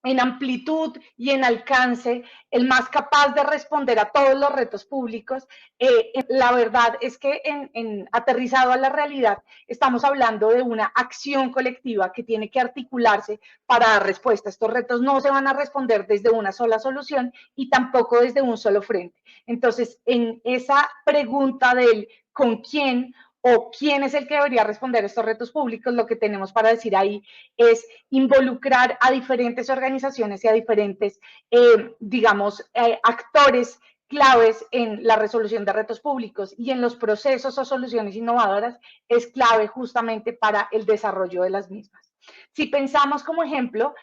en amplitud y en alcance, el más capaz de responder a todos los retos públicos, la verdad es que aterrizado a la realidad, estamos hablando de una acción colectiva que tiene que articularse para dar respuesta. Estos retos no se van a responder desde una sola solución y tampoco desde un solo frente. Entonces, en esa pregunta del ¿con quién? O quién es el que debería responder a estos retos públicos, lo que tenemos para decir ahí es involucrar a diferentes organizaciones y a diferentes, actores claves en la resolución de retos públicos y en los procesos o soluciones innovadoras es clave justamente para el desarrollo de las mismas. Si pensamos como ejemplo,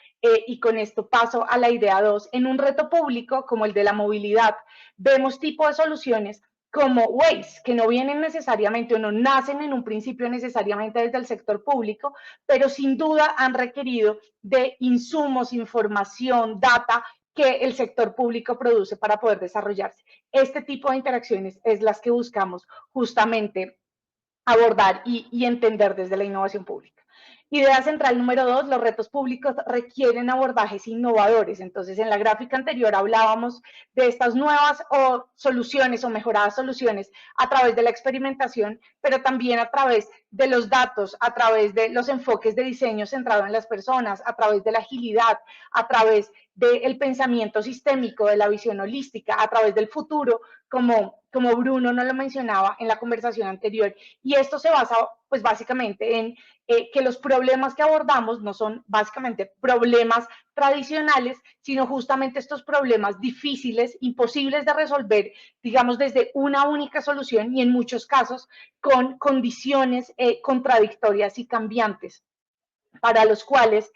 y con esto paso a la idea 2, en un reto público como el de la movilidad, vemos tipo de soluciones como Waze, que no vienen necesariamente o no nacen en un principio necesariamente desde el sector público, pero sin duda han requerido de insumos, información, data que el sector público produce para poder desarrollarse. Este tipo de interacciones es las que buscamos justamente abordar y entender desde la innovación pública. Idea central número 2, los retos públicos requieren abordajes innovadores. Entonces, en la gráfica anterior hablábamos de estas nuevas soluciones o mejoradas soluciones a través de la experimentación, pero también a través de los datos, a través de los enfoques de diseño centrado en las personas, a través de la agilidad, a través del pensamiento sistémico, de la visión holística, a través del futuro, como Bruno nos lo mencionaba en la conversación anterior. Y esto se basa, pues, básicamente en que los problemas que abordamos no son básicamente problemas tradicionales, sino justamente estos problemas difíciles, imposibles de resolver, digamos, desde una única solución y en muchos casos con condiciones contradictorias y cambiantes, para los cuales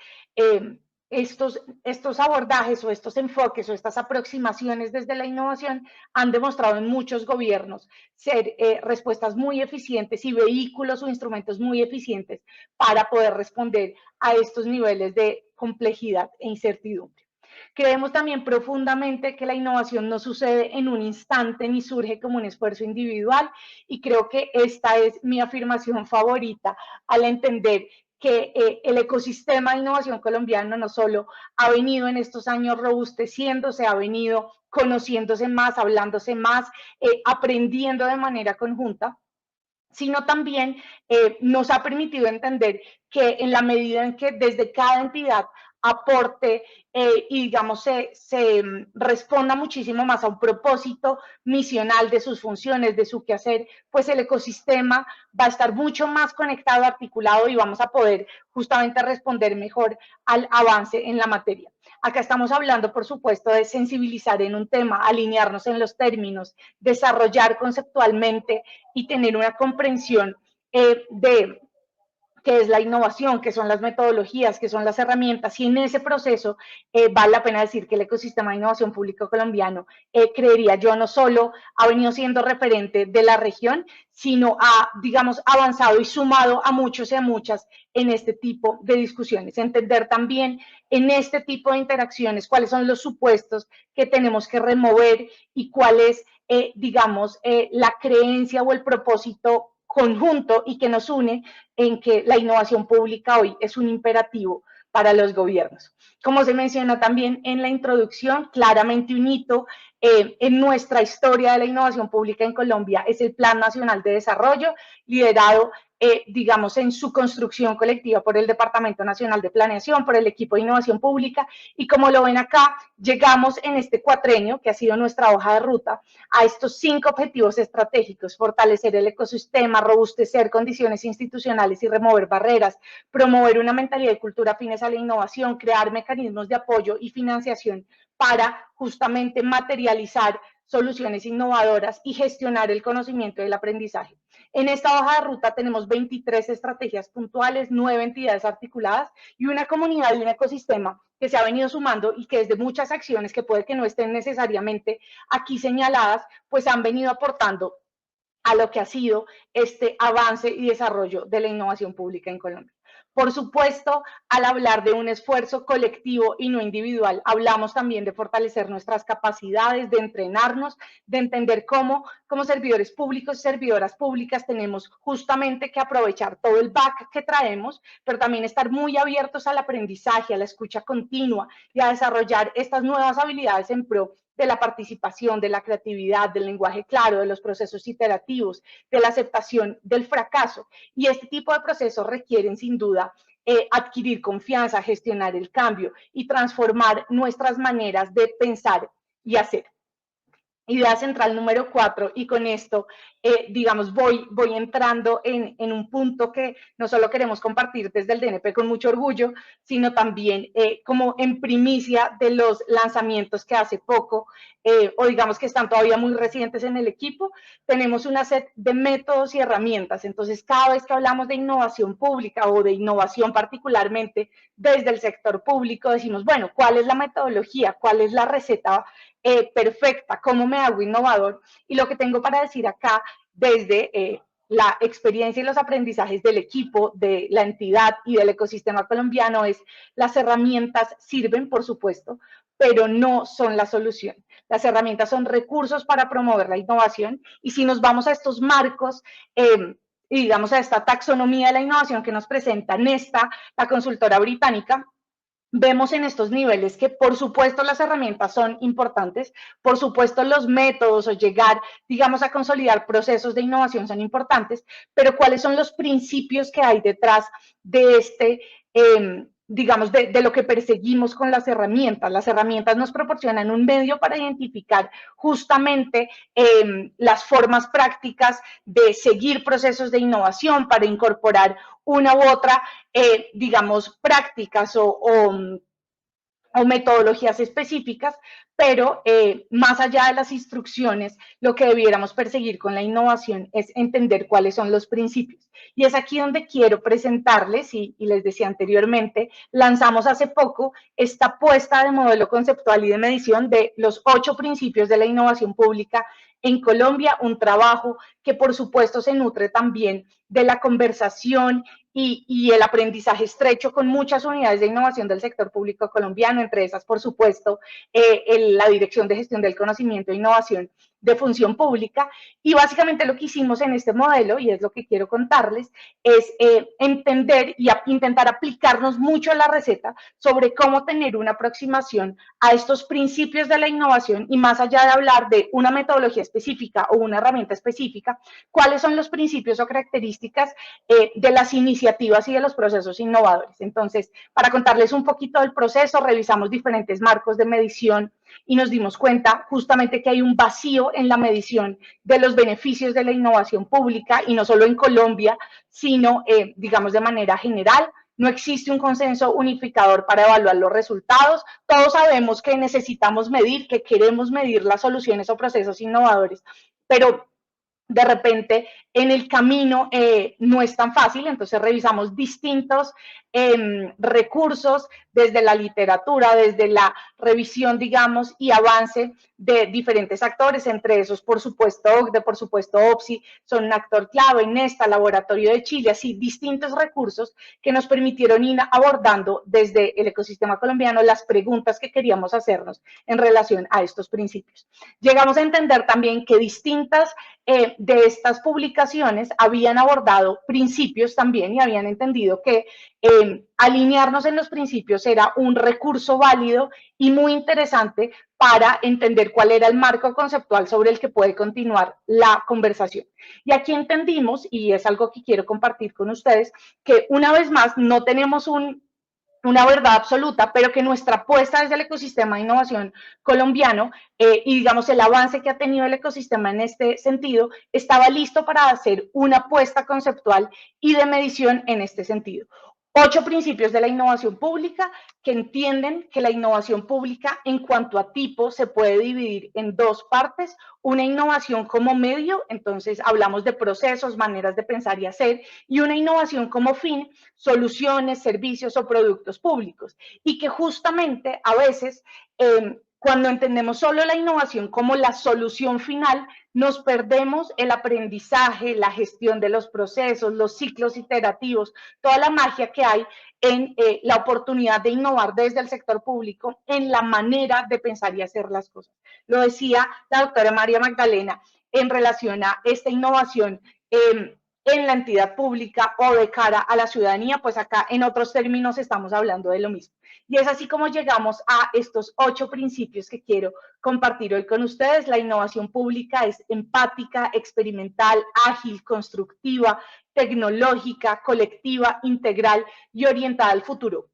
estos abordajes o estos enfoques o estas aproximaciones desde la innovación han demostrado en muchos gobiernos ser respuestas muy eficientes y vehículos o instrumentos muy eficientes para poder responder a estos niveles de complejidad e incertidumbre. Creemos también profundamente que la innovación no sucede en un instante ni surge como un esfuerzo individual, y creo que esta es mi afirmación favorita al entender que el ecosistema de innovación colombiano no solo ha venido en estos años robusteciéndose, ha venido conociéndose más, hablándose más, aprendiendo de manera conjunta, sino también nos ha permitido entender que en la medida en que desde cada entidad aporte y, digamos, se responda muchísimo más a un propósito misional de sus funciones, de su quehacer, pues el ecosistema va a estar mucho más conectado, articulado, y vamos a poder justamente responder mejor al avance en la materia. Acá estamos hablando, por supuesto, de sensibilizar en un tema, alinearnos en los términos, desarrollar conceptualmente y tener una comprensión de qué es la innovación, qué son las metodologías, qué son las herramientas, y en ese proceso vale la pena decir que el ecosistema de innovación público colombiano, creería yo, no solo ha venido siendo referente de la región, sino ha, digamos, avanzado y sumado a muchos y a muchas en este tipo de discusiones. Entender también en este tipo de interacciones cuáles son los supuestos que tenemos que remover y cuál es, digamos, la creencia o el propósito conjunto y que nos une en que la innovación pública hoy es un imperativo para los gobiernos. Como se mencionó también en la introducción, claramente un hito en nuestra historia de la innovación pública en Colombia es el Plan Nacional de Desarrollo, liderado, digamos, en su construcción colectiva por el Departamento Nacional de Planeación, por el equipo de innovación pública, y como lo ven acá, llegamos en este cuatrenio, que ha sido nuestra hoja de ruta, a estos 5 objetivos estratégicos: fortalecer el ecosistema, robustecer condiciones institucionales y remover barreras, promover una mentalidad y cultura afines a la innovación, crear mecanismos de apoyo y financiación para justamente materializar soluciones innovadoras y gestionar el conocimiento y el aprendizaje. En esta hoja de ruta tenemos 23 estrategias puntuales, 9 entidades articuladas y una comunidad y un ecosistema que se ha venido sumando y que desde muchas acciones que puede que no estén necesariamente aquí señaladas, pues han venido aportando a lo que ha sido este avance y desarrollo de la innovación pública en Colombia. Por supuesto, al hablar de un esfuerzo colectivo y no individual, hablamos también de fortalecer nuestras capacidades, de entrenarnos, de entender cómo, como servidores públicos y servidoras públicas, tenemos justamente que aprovechar todo el back que traemos, pero también estar muy abiertos al aprendizaje, a la escucha continua y a desarrollar estas nuevas habilidades en pro de la participación, de la creatividad, del lenguaje claro, de los procesos iterativos, de la aceptación del fracaso. Y este tipo de procesos requieren sin duda adquirir confianza, gestionar el cambio y transformar nuestras maneras de pensar y hacer. Idea central número 4, y con esto, digamos, voy entrando en un punto que no solo queremos compartir desde el DNP con mucho orgullo, sino también como en primicia de los lanzamientos que hace poco, o digamos que están todavía muy recientes en el equipo, tenemos una set de métodos y herramientas. Entonces, cada vez que hablamos de innovación pública o de innovación particularmente desde el sector público, decimos, bueno, ¿cuál es la metodología? ¿Cuál es la receta perfecta? ¿Cómo me hago innovador? Y lo que tengo para decir acá desde la experiencia y los aprendizajes del equipo, de la entidad y del ecosistema colombiano es: las herramientas sirven, por supuesto, pero no son la solución. Las herramientas son recursos para promover la innovación, y si nos vamos a estos marcos, y digamos a esta taxonomía de la innovación que nos presenta Nesta, la consultora británica, vemos en estos niveles que por supuesto las herramientas son importantes, por supuesto los métodos o llegar, digamos, a consolidar procesos de innovación son importantes, pero ¿cuáles son los principios que hay detrás de este, digamos, de lo que perseguimos con las herramientas? Las herramientas nos proporcionan un medio para identificar justamente las formas prácticas de seguir procesos de innovación, para incorporar una u otra, digamos, prácticas o metodologías específicas, pero más allá de las instrucciones, lo que debiéramos perseguir con la innovación es entender cuáles son los principios. Y es aquí donde quiero presentarles, y les decía anteriormente, lanzamos hace poco esta apuesta de modelo conceptual y de medición de los 8 principios de la innovación pública en Colombia, un trabajo que por supuesto se nutre también de la conversación y el aprendizaje estrecho con muchas unidades de innovación del sector público colombiano, entre esas, por supuesto, la Dirección de Gestión del Conocimiento e Innovación de Función Pública. Y básicamente lo que hicimos en este modelo, y es lo que quiero contarles, es entender y intentar aplicarnos mucho a la receta sobre cómo tener una aproximación a estos principios de la innovación, y más allá de hablar de una metodología específica o una herramienta específica, cuáles son los principios o características de las iniciativas y de los procesos innovadores. Entonces, para contarles un poquito del proceso, revisamos diferentes marcos de medición y nos dimos cuenta justamente que hay un vacío en la medición de los beneficios de la innovación pública, y no solo en Colombia, sino, digamos, de manera general. No existe un consenso unificador para evaluar los resultados. Todos sabemos que necesitamos medir, que queremos medir las soluciones o procesos innovadores, pero de repente en el camino no es tan fácil. Entonces revisamos distintos recursos desde la literatura, desde la revisión, digamos, y avance de diferentes actores, entre esos, por supuesto, OCDE, por supuesto, OPSI, son un actor clave, Nesta, Laboratorio de Chile, así distintos recursos que nos permitieron ir abordando desde el ecosistema colombiano las preguntas que queríamos hacernos en relación a estos principios. Llegamos a entender también que distintas de estas publicaciones habían abordado principios también, y habían entendido que alinearnos en los principios era un recurso válido y muy interesante para entender cuál era el marco conceptual sobre el que puede continuar la conversación. Y aquí entendimos, y es algo que quiero compartir con ustedes, que una vez más no tenemos una verdad absoluta, pero que nuestra apuesta desde el ecosistema de innovación colombiano y digamos el avance que ha tenido el ecosistema en este sentido, estaba listo para hacer una apuesta conceptual y de medición en este sentido. 8 principios de la innovación pública que entienden que la innovación pública en cuanto a tipo se puede dividir en 2 partes. Una innovación como medio, entonces hablamos de procesos, maneras de pensar y hacer, y una innovación como fin, soluciones, servicios o productos públicos, y que justamente a veces Cuando entendemos solo la innovación como la solución final, nos perdemos el aprendizaje, la gestión de los procesos, los ciclos iterativos, toda la magia que hay en la oportunidad de innovar desde el sector público en la manera de pensar y hacer las cosas. Lo decía la doctora María Magdalena en relación a esta innovación en la entidad pública o de cara a la ciudadanía, pues acá en otros términos estamos hablando de lo mismo. Y es así como llegamos a estos 8 principios que quiero compartir hoy con ustedes. La innovación pública es empática, experimental, ágil, constructiva, tecnológica, colectiva, integral y orientada al futuro.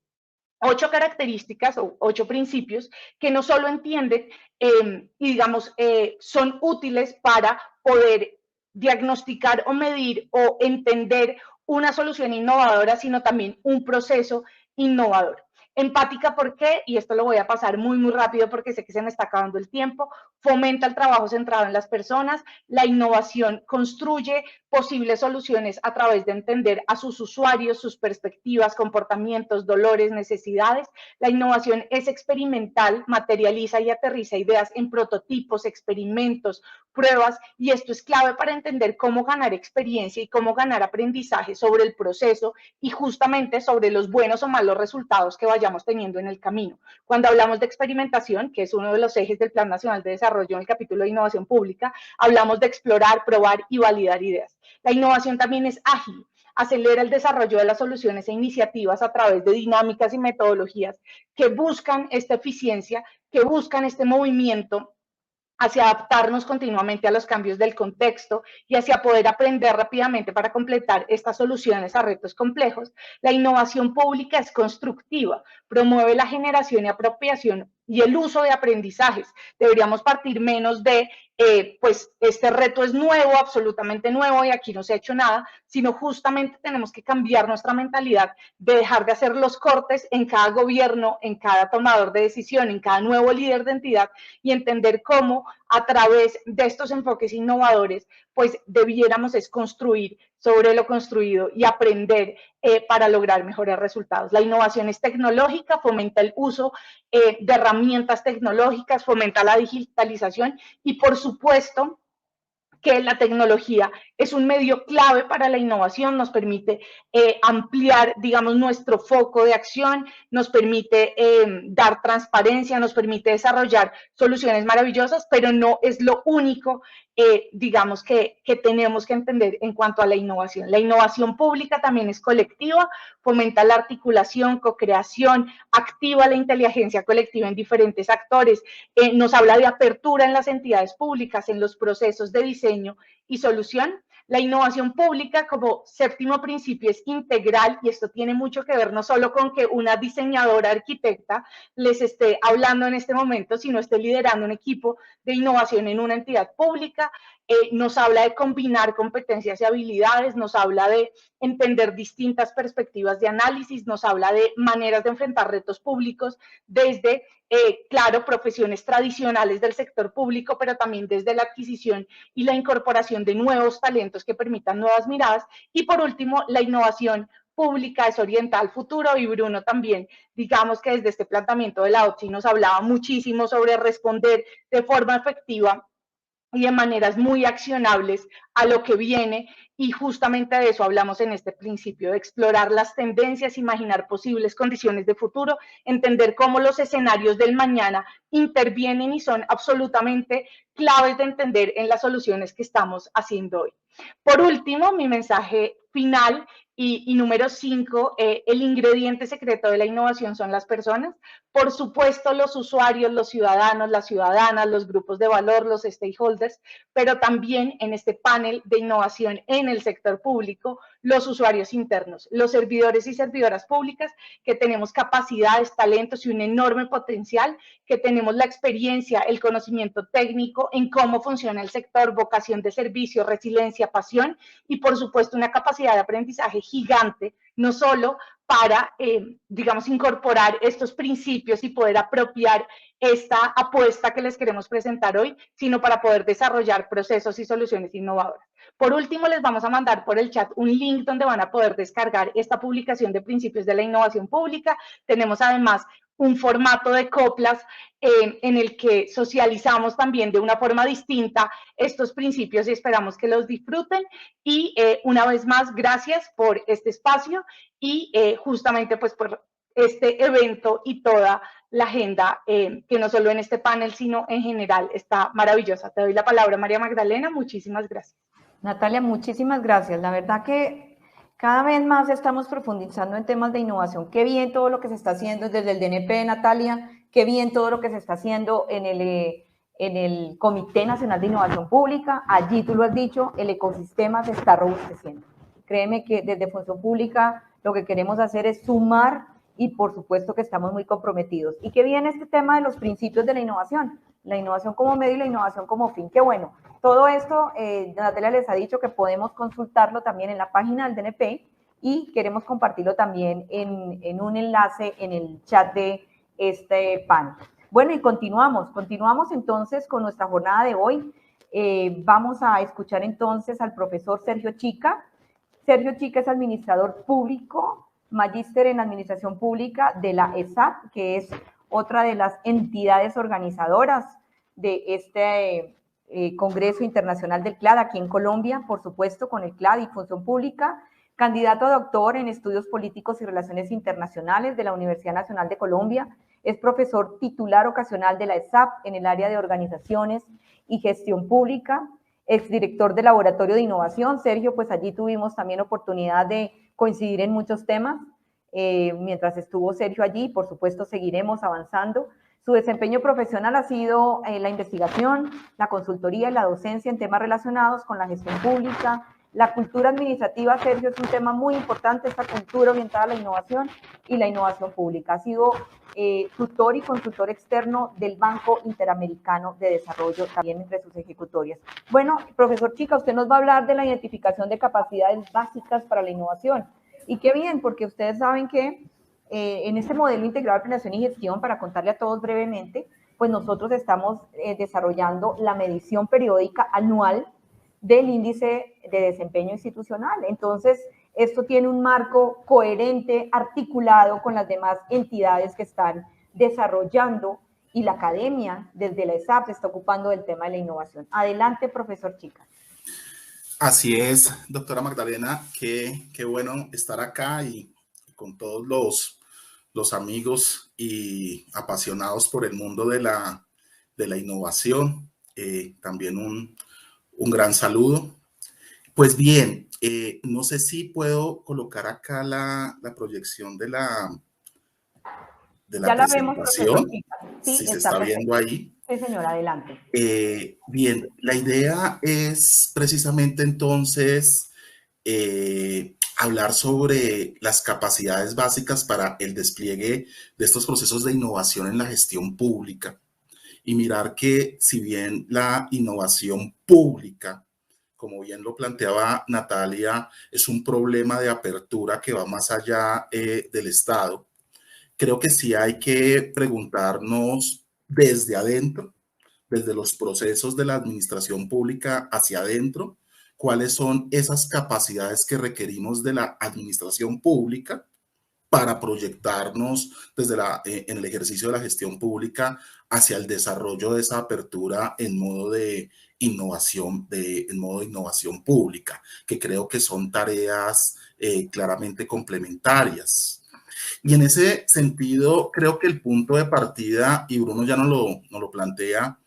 8 características o 8 principios que no solo entienden y digamos son útiles para poder diagnosticar o medir o entender una solución innovadora, sino también un proceso innovador. Empática, ¿por qué? Y esto lo voy a pasar muy, muy rápido porque sé que se me está acabando el tiempo. Fomenta el trabajo centrado en las personas. La innovación construye posibles soluciones a través de entender a sus usuarios, sus perspectivas, comportamientos, dolores, necesidades. La innovación es experimental, materializa y aterriza ideas en prototipos, experimentos, pruebas, y esto es clave para entender cómo ganar experiencia y cómo ganar aprendizaje sobre el proceso y justamente sobre los buenos o malos resultados que vayamos teniendo en el camino. Cuando hablamos de experimentación, que es uno de los ejes del Plan Nacional de Desarrollo en el capítulo de innovación pública, hablamos de explorar, probar y validar ideas. La innovación también es ágil, acelera el desarrollo de las soluciones e iniciativas a través de dinámicas y metodologías que buscan esta eficiencia, que buscan este movimiento hacia adaptarnos continuamente a los cambios del contexto y hacia poder aprender rápidamente para completar estas soluciones a retos complejos. La innovación pública es constructiva, promueve la generación y apropiación y el uso de aprendizajes. Deberíamos partir menos de, pues este reto es nuevo, absolutamente nuevo y aquí no se ha hecho nada, sino justamente tenemos que cambiar nuestra mentalidad de dejar de hacer los cortes en cada gobierno, en cada tomador de decisión, en cada nuevo líder de entidad y entender cómo a través de estos enfoques innovadores, pues debiéramos es construir sobre lo construido y aprender para lograr mejores resultados. La innovación es tecnológica, fomenta el uso de herramientas tecnológicas, fomenta la digitalización y por supuesto que la tecnología es un medio clave para la innovación, nos permite ampliar, digamos, nuestro foco de acción, nos permite dar transparencia, nos permite desarrollar soluciones maravillosas, pero no es lo único, digamos, que tenemos que entender en cuanto a la innovación. La innovación pública también es colectiva, fomenta la articulación, co-creación, activa la inteligencia colectiva en diferentes actores, nos habla de apertura en las entidades públicas, en los procesos de diseño y solución. La innovación pública como séptimo principio es integral y esto tiene mucho que ver no solo con que una diseñadora arquitecta les esté hablando en este momento, sino esté liderando un equipo de innovación en una entidad pública. Nos habla de combinar competencias y habilidades, nos habla de entender distintas perspectivas de análisis, nos habla de maneras de enfrentar retos públicos desde, claro, profesiones tradicionales del sector público, pero también desde la adquisición y la incorporación de nuevos talentos que permitan nuevas miradas. Y por último, la innovación pública es orientada al futuro y Bruno también, digamos que desde este planteamiento de la OTSI nos hablaba muchísimo sobre responder de forma efectiva y de maneras muy accionables a lo que viene y justamente de eso hablamos en este principio, de explorar las tendencias, imaginar posibles condiciones de futuro, entender cómo los escenarios del mañana intervienen y son absolutamente claves de entender en las soluciones que estamos haciendo hoy. Por último, mi mensaje final y número 5, el ingrediente secreto de la innovación son las personas. Por supuesto, los usuarios, los ciudadanos, las ciudadanas, los grupos de valor, los stakeholders, pero también en este panel de innovación en el sector público, los usuarios internos, los servidores y servidoras públicas que tenemos capacidades, talentos y un enorme potencial, que tenemos la experiencia, el conocimiento técnico en cómo funciona el sector, vocación de servicio, resiliencia, pasión y por supuesto una capacidad de aprendizaje gigante, no solo para, digamos, incorporar estos principios y poder apropiar esta apuesta que les queremos presentar hoy, sino para poder desarrollar procesos y soluciones innovadoras. Por último, les vamos a mandar por el chat un link donde van a poder descargar esta publicación de principios de la innovación pública. Tenemos además un formato de coplas en el que socializamos también de una forma distinta estos principios y esperamos que los disfruten. Y una vez más, gracias por este espacio y justamente pues por este evento y toda la agenda, que no solo en este panel, sino en general está maravillosa. Te doy la palabra, María Magdalena. Muchísimas gracias. Natalia, muchísimas gracias. La verdad que cada vez más estamos profundizando en temas de innovación. Qué bien todo lo que se está haciendo desde el DNP, Natalia. Qué bien todo lo que se está haciendo en el Comité Nacional de Innovación Pública. Allí, tú lo has dicho, el ecosistema se está robusteciendo. Créeme que desde Función Pública lo que queremos hacer es sumar y por supuesto que estamos muy comprometidos. Y qué bien este tema de los principios de la innovación como medio y la innovación como fin. Qué bueno. Todo esto, Natalia les ha dicho que podemos consultarlo también en la página del DNP y queremos compartirlo también en un enlace en el chat de este panel. Bueno, y continuamos entonces con nuestra jornada de hoy. Vamos a escuchar entonces al profesor Sergio Chica. Sergio Chica es administrador público, magíster en administración pública de la ESAP, que es otra de las entidades organizadoras de este Congreso Internacional del CLAD aquí en Colombia, por supuesto, con el CLAD y Función Pública, candidato a doctor en Estudios Políticos y Relaciones Internacionales de la Universidad Nacional de Colombia, es profesor titular ocasional de la ESAP en el área de Organizaciones y Gestión Pública, exdirector del Laboratorio de Innovación. Sergio, pues allí tuvimos también oportunidad de coincidir en muchos temas. Mientras estuvo Sergio allí, por supuesto, seguiremos avanzando. Su desempeño profesional ha sido la investigación, la consultoría y la docencia en temas relacionados con la gestión pública. La cultura administrativa, Sergio, es un tema muy importante, esta cultura orientada a la innovación y la innovación pública. Ha sido tutor y consultor externo del Banco Interamericano de Desarrollo, también entre sus ejecutorias. Bueno, profesor Chica, usted nos va a hablar de la identificación de capacidades básicas para la innovación. Y qué bien, porque ustedes saben que en este modelo integrado de planeación y gestión, para contarle a todos brevemente, pues nosotros estamos desarrollando la medición periódica anual del índice de desempeño institucional. Entonces, esto tiene un marco coherente, articulado con las demás entidades que están desarrollando y la academia desde la ESAP se está ocupando del tema de la innovación. Adelante, profesor Chica. Así es, doctora Magdalena, qué bueno estar acá y con todos los amigos y apasionados por el mundo de la innovación. También un gran saludo. Pues bien, no sé si puedo colocar acá la proyección de la ya la vemos, presentación. Sí, si se está viendo ahí. Sí, señora, adelante. Bien, la idea es precisamente entonces hablar sobre las capacidades básicas para el despliegue de estos procesos de innovación en la gestión pública y mirar que si bien la innovación pública, como bien lo planteaba Natalia, es un problema de apertura que va más allá del Estado, creo que sí hay que preguntarnos desde adentro, desde los procesos de la administración pública hacia adentro, cuáles son esas capacidades que requerimos de la administración pública para proyectarnos desde en el ejercicio de la gestión pública hacia el desarrollo de esa apertura en modo de innovación, pública, que creo que son tareas claramente complementarias. Y en ese sentido, creo que el punto de partida, y Bruno ya nos lo plantea,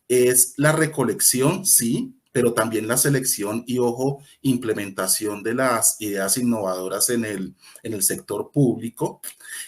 es la recolección, sí, pero también la selección y, ojo, implementación de las ideas innovadoras en el sector público,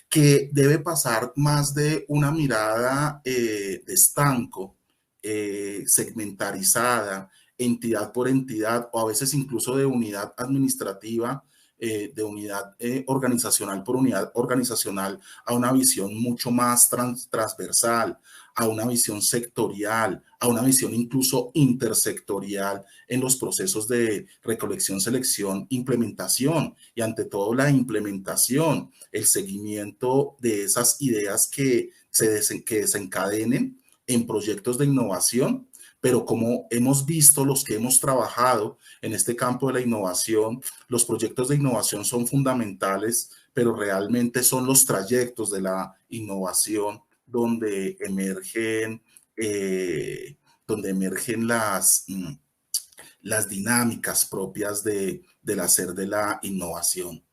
que debe pasar más de una mirada de estanco, segmentarizada, entidad por entidad, o a veces incluso de unidad administrativa, de unidad organizacional por unidad organizacional, a una visión mucho más transversal, a una visión sectorial, a una visión incluso intersectorial en los procesos de recolección, selección, implementación y ante todo la implementación, el seguimiento de esas ideas que desencadenen en proyectos de innovación. Pero como hemos visto los que hemos trabajado en este campo de la innovación, los proyectos de innovación son fundamentales pero realmente son los trayectos de la innovación donde emergen las dinámicas propias del hacer de la innovación.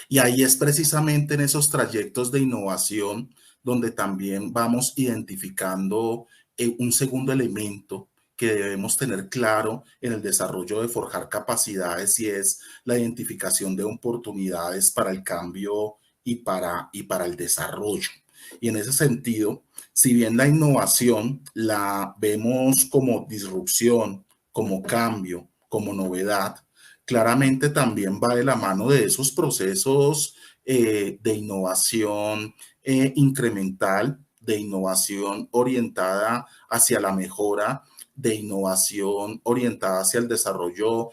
Y ahí es precisamente en esos trayectos de innovación donde también vamos identificando un segundo elemento que debemos tener claro en el desarrollo de forjar capacidades, y es la identificación de oportunidades para el cambio y para el desarrollo. Y en ese sentido, si bien la innovación la vemos como disrupción, como cambio, como novedad, claramente también va de la mano de esos procesos de innovación incremental, de innovación orientada hacia la mejora, de innovación orientada hacia el desarrollo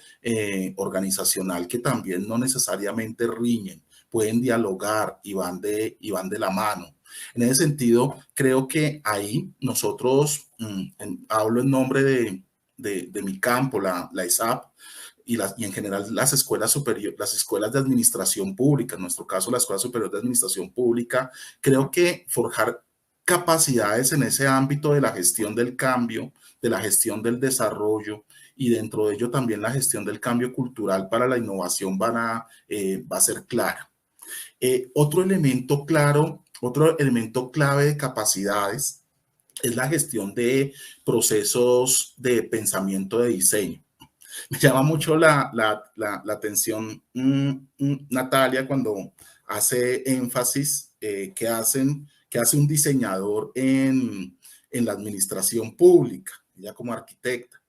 organizacional, que también no necesariamente riñen, pueden dialogar y van de la mano. En ese sentido, creo que ahí nosotros, hablo en nombre de mi campo, la ESAP, y en general las escuelas superiores, las escuelas de administración pública, en nuestro caso la Escuela Superior de Administración Pública, creo que forjar capacidades en ese ámbito de la gestión del cambio, de la gestión del desarrollo, y dentro de ello también la gestión del cambio cultural para la innovación va a ser clara. Otro elemento clave de capacidades es la gestión de procesos de pensamiento de diseño. Me llama mucho la atención Natalia cuando hace énfasis que hace un diseñador en la administración pública, ya como arquitecta.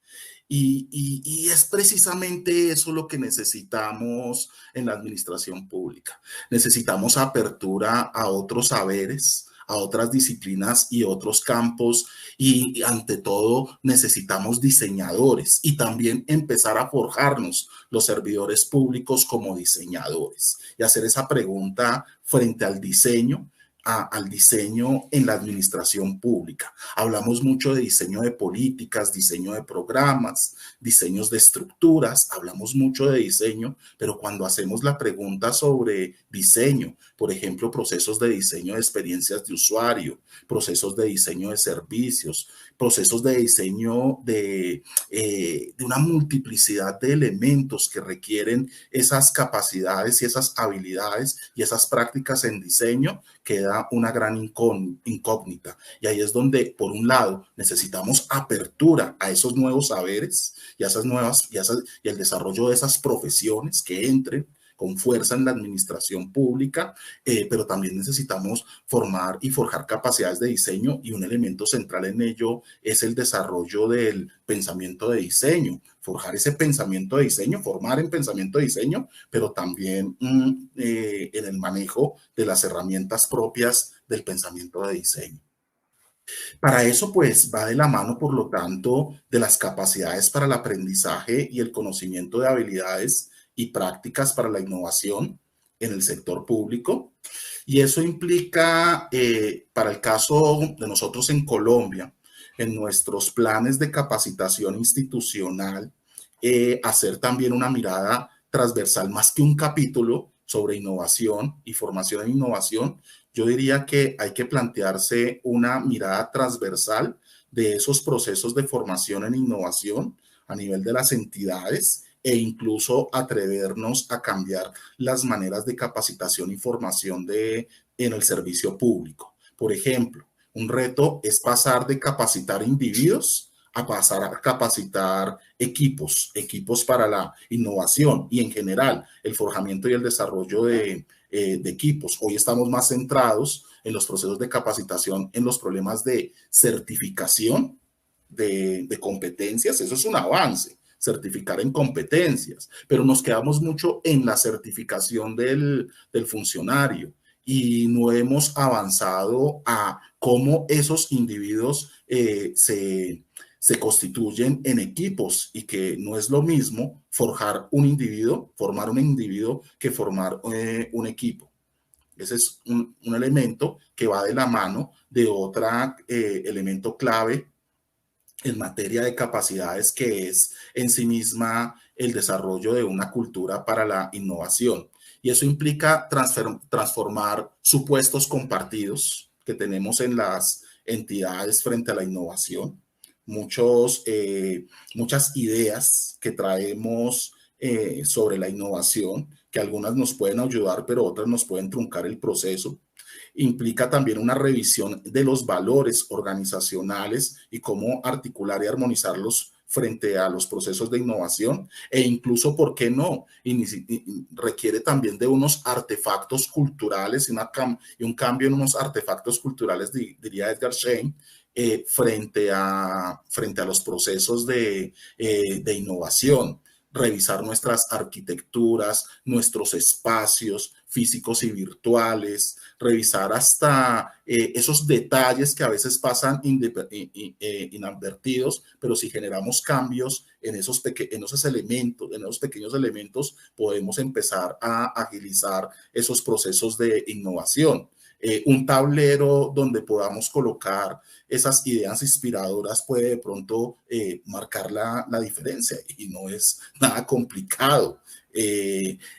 Y es precisamente eso lo que necesitamos en la administración pública. Necesitamos apertura a otros saberes, a otras disciplinas y otros campos, y ante todo necesitamos diseñadores, y también empezar a forjarnos los servidores públicos como diseñadores y hacer esa pregunta frente al diseño en la administración pública. Hablamos mucho de diseño de políticas, diseño de programas, diseños de estructuras, hablamos mucho de diseño, pero cuando hacemos la pregunta sobre diseño, por ejemplo, procesos de diseño de experiencias de usuario, procesos de diseño de servicios, procesos de diseño de una multiplicidad de elementos que requieren esas capacidades y esas habilidades y esas prácticas en diseño, queda una gran incógnita. Y ahí es donde, por un lado, necesitamos apertura a esos nuevos saberes y y el desarrollo de esas profesiones que entren con fuerza en la administración pública, pero también necesitamos formar y forjar capacidades de diseño, y un elemento central en ello es el desarrollo del pensamiento de diseño, forjar ese pensamiento de diseño, formar en pensamiento de diseño, pero también en el manejo de las herramientas propias del pensamiento de diseño. Para eso, pues, va de la mano, por lo tanto, de las capacidades para el aprendizaje y el conocimiento de habilidades y prácticas para la innovación en el sector público. Y eso implica, para el caso de nosotros en Colombia, en nuestros planes de capacitación institucional, hacer también una mirada transversal, más que un capítulo sobre innovación y formación en innovación. Yo diría que hay que plantearse una mirada transversal de esos procesos de formación en innovación a nivel de las entidades, e incluso atrevernos a cambiar las maneras de capacitación y formación en el servicio público. Por ejemplo, un reto es pasar de capacitar individuos a pasar a capacitar equipos para la innovación y en general el forjamiento y el desarrollo de equipos. Hoy estamos más centrados en los procesos de capacitación, en los problemas de certificación de competencias. Eso es un avance, certificar en competencias, pero nos quedamos mucho en la certificación del funcionario y no hemos avanzado a cómo esos individuos se constituyen en equipos, y que no es lo mismo formar un individuo que formar un equipo. Ese es un elemento que va de la mano de otro elemento clave en materia de capacidades, que es en sí misma el desarrollo de una cultura para la innovación. y eso implica transformar supuestos compartidos que tenemos en las entidades frente a la innovación, muchas ideas que traemos sobre la innovación, que algunas nos pueden ayudar, pero otras nos pueden truncar el proceso. Implica también una revisión de los valores organizacionales y cómo articular y armonizarlos frente a los procesos de innovación e incluso, ¿por qué no? Requiere también de unos artefactos culturales y un cambio en unos artefactos culturales, diría Edgar Schein, frente a los procesos de innovación. Revisar nuestras arquitecturas, nuestros espacios físicos y virtuales, revisar hasta esos detalles que a veces pasan inadvertidos, pero si generamos cambios en esos pequeños elementos, podemos empezar a agilizar esos procesos de innovación. Un tablero donde podamos colocar esas ideas inspiradoras puede de pronto marcar la diferencia y no es nada complicado.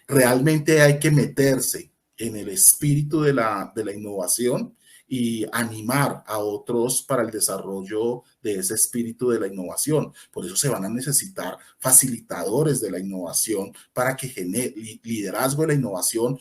Realmente hay que meterse en el espíritu de la innovación y animar a otros para el desarrollo de ese espíritu de la innovación. Por eso se van a necesitar facilitadores de la innovación para que genere liderazgo de la innovación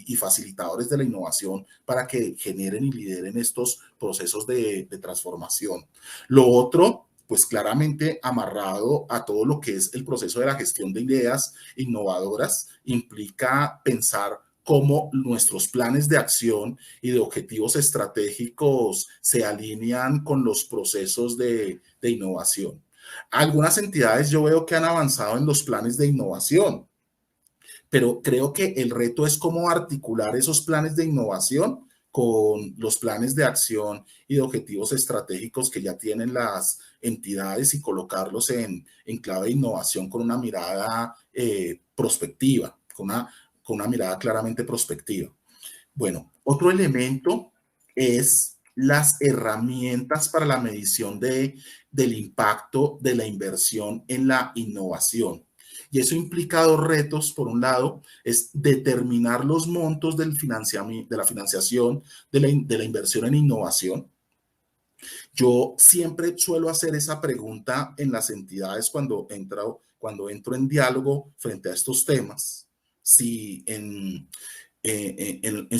y facilitadores de la innovación para que generen y lideren estos procesos de transformación. Lo otro, pues claramente amarrado a todo lo que es el proceso de la gestión de ideas innovadoras, implica pensar cómo nuestros planes de acción y de objetivos estratégicos se alinean con los procesos de innovación. Algunas entidades yo veo que han avanzado en los planes de innovación, pero creo que el reto es cómo articular esos planes de innovación con los planes de acción y de objetivos estratégicos que ya tienen las entidades y colocarlos en clave de innovación con una mirada prospectiva, con una mirada claramente prospectiva. Bueno, otro elemento es las herramientas para la medición del impacto de la inversión en la innovación. Y eso implica dos retos. Por un lado, es determinar los montos de la financiación de la inversión en innovación. Yo siempre suelo hacer esa pregunta en las entidades cuando entro en diálogo frente a estos temas. Si en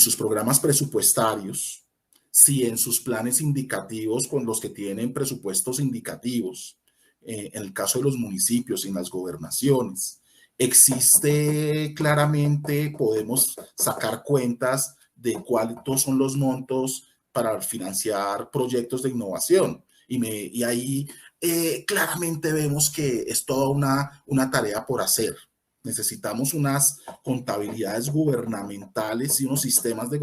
sus programas presupuestarios, si en sus planes indicativos con los que tienen presupuestos indicativos, en el caso de los municipios y en las gobernaciones, existe claramente, podemos sacar cuentas de cuántos son los montos para financiar proyectos de innovación. Y ahí claramente vemos que es toda una tarea por hacer. Necesitamos unas contabilidades gubernamentales y unos sistemas de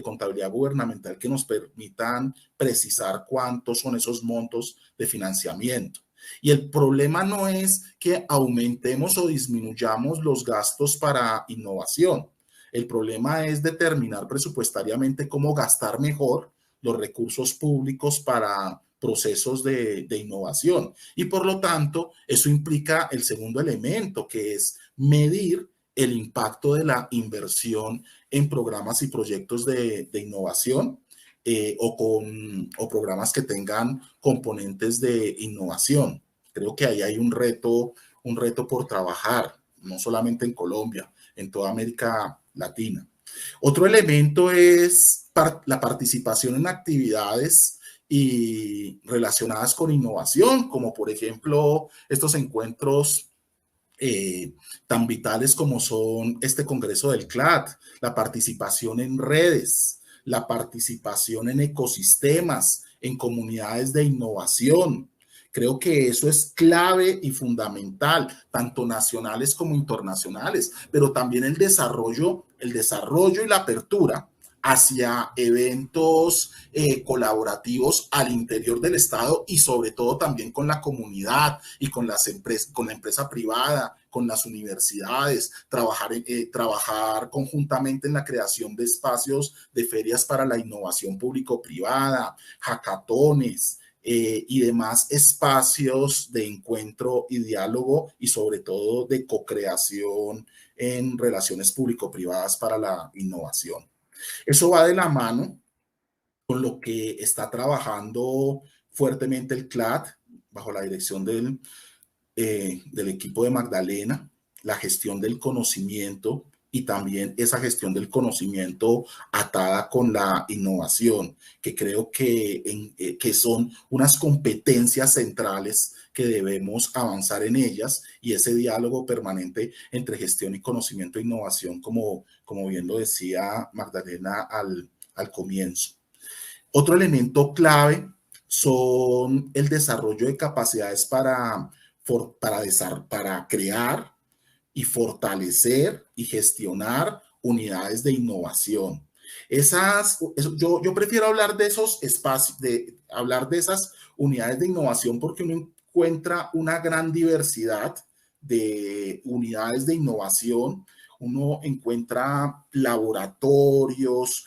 contabilidad gubernamental que nos permitan precisar cuántos son esos montos de financiamiento. Y el problema no es que aumentemos o disminuyamos los gastos para innovación. El problema es determinar presupuestariamente cómo gastar mejor los recursos públicos para procesos de innovación. Y por lo tanto, eso implica el segundo elemento, que es medir el impacto de la inversión en programas y proyectos de innovación o programas que tengan componentes de innovación. Creo que ahí hay un reto por trabajar, no solamente en Colombia, en toda América Latina. Otro elemento es la participación en actividades y relacionadas con innovación, como por ejemplo estos encuentros tan vitales como son este Congreso del CLAD, la participación en redes, la participación en ecosistemas, en comunidades de innovación. Creo que eso es clave y fundamental, tanto nacionales como internacionales, pero también el desarrollo y la apertura hacia eventos colaborativos al interior del Estado y sobre todo también con la comunidad y con las empresas, con la empresa privada, con las universidades, trabajar conjuntamente en la creación de espacios de ferias para la innovación público-privada, hackatones, y demás espacios de encuentro y diálogo y sobre todo de co-creación en relaciones público-privadas para la innovación. Eso va de la mano con lo que está trabajando fuertemente el CLAD bajo la dirección del equipo de Magdalena, la gestión del conocimiento y también esa gestión del conocimiento atada con la innovación, que creo que son unas competencias centrales que debemos avanzar en ellas, y ese diálogo permanente entre gestión y conocimiento e innovación, como bien lo decía Magdalena al comienzo. Otro elemento clave son el desarrollo de capacidades para crear y fortalecer y gestionar unidades de innovación. Yo prefiero hablar de esos espacios, hablar de esas unidades de innovación, porque uno encuentra una gran diversidad de unidades de innovación. Uno encuentra laboratorios,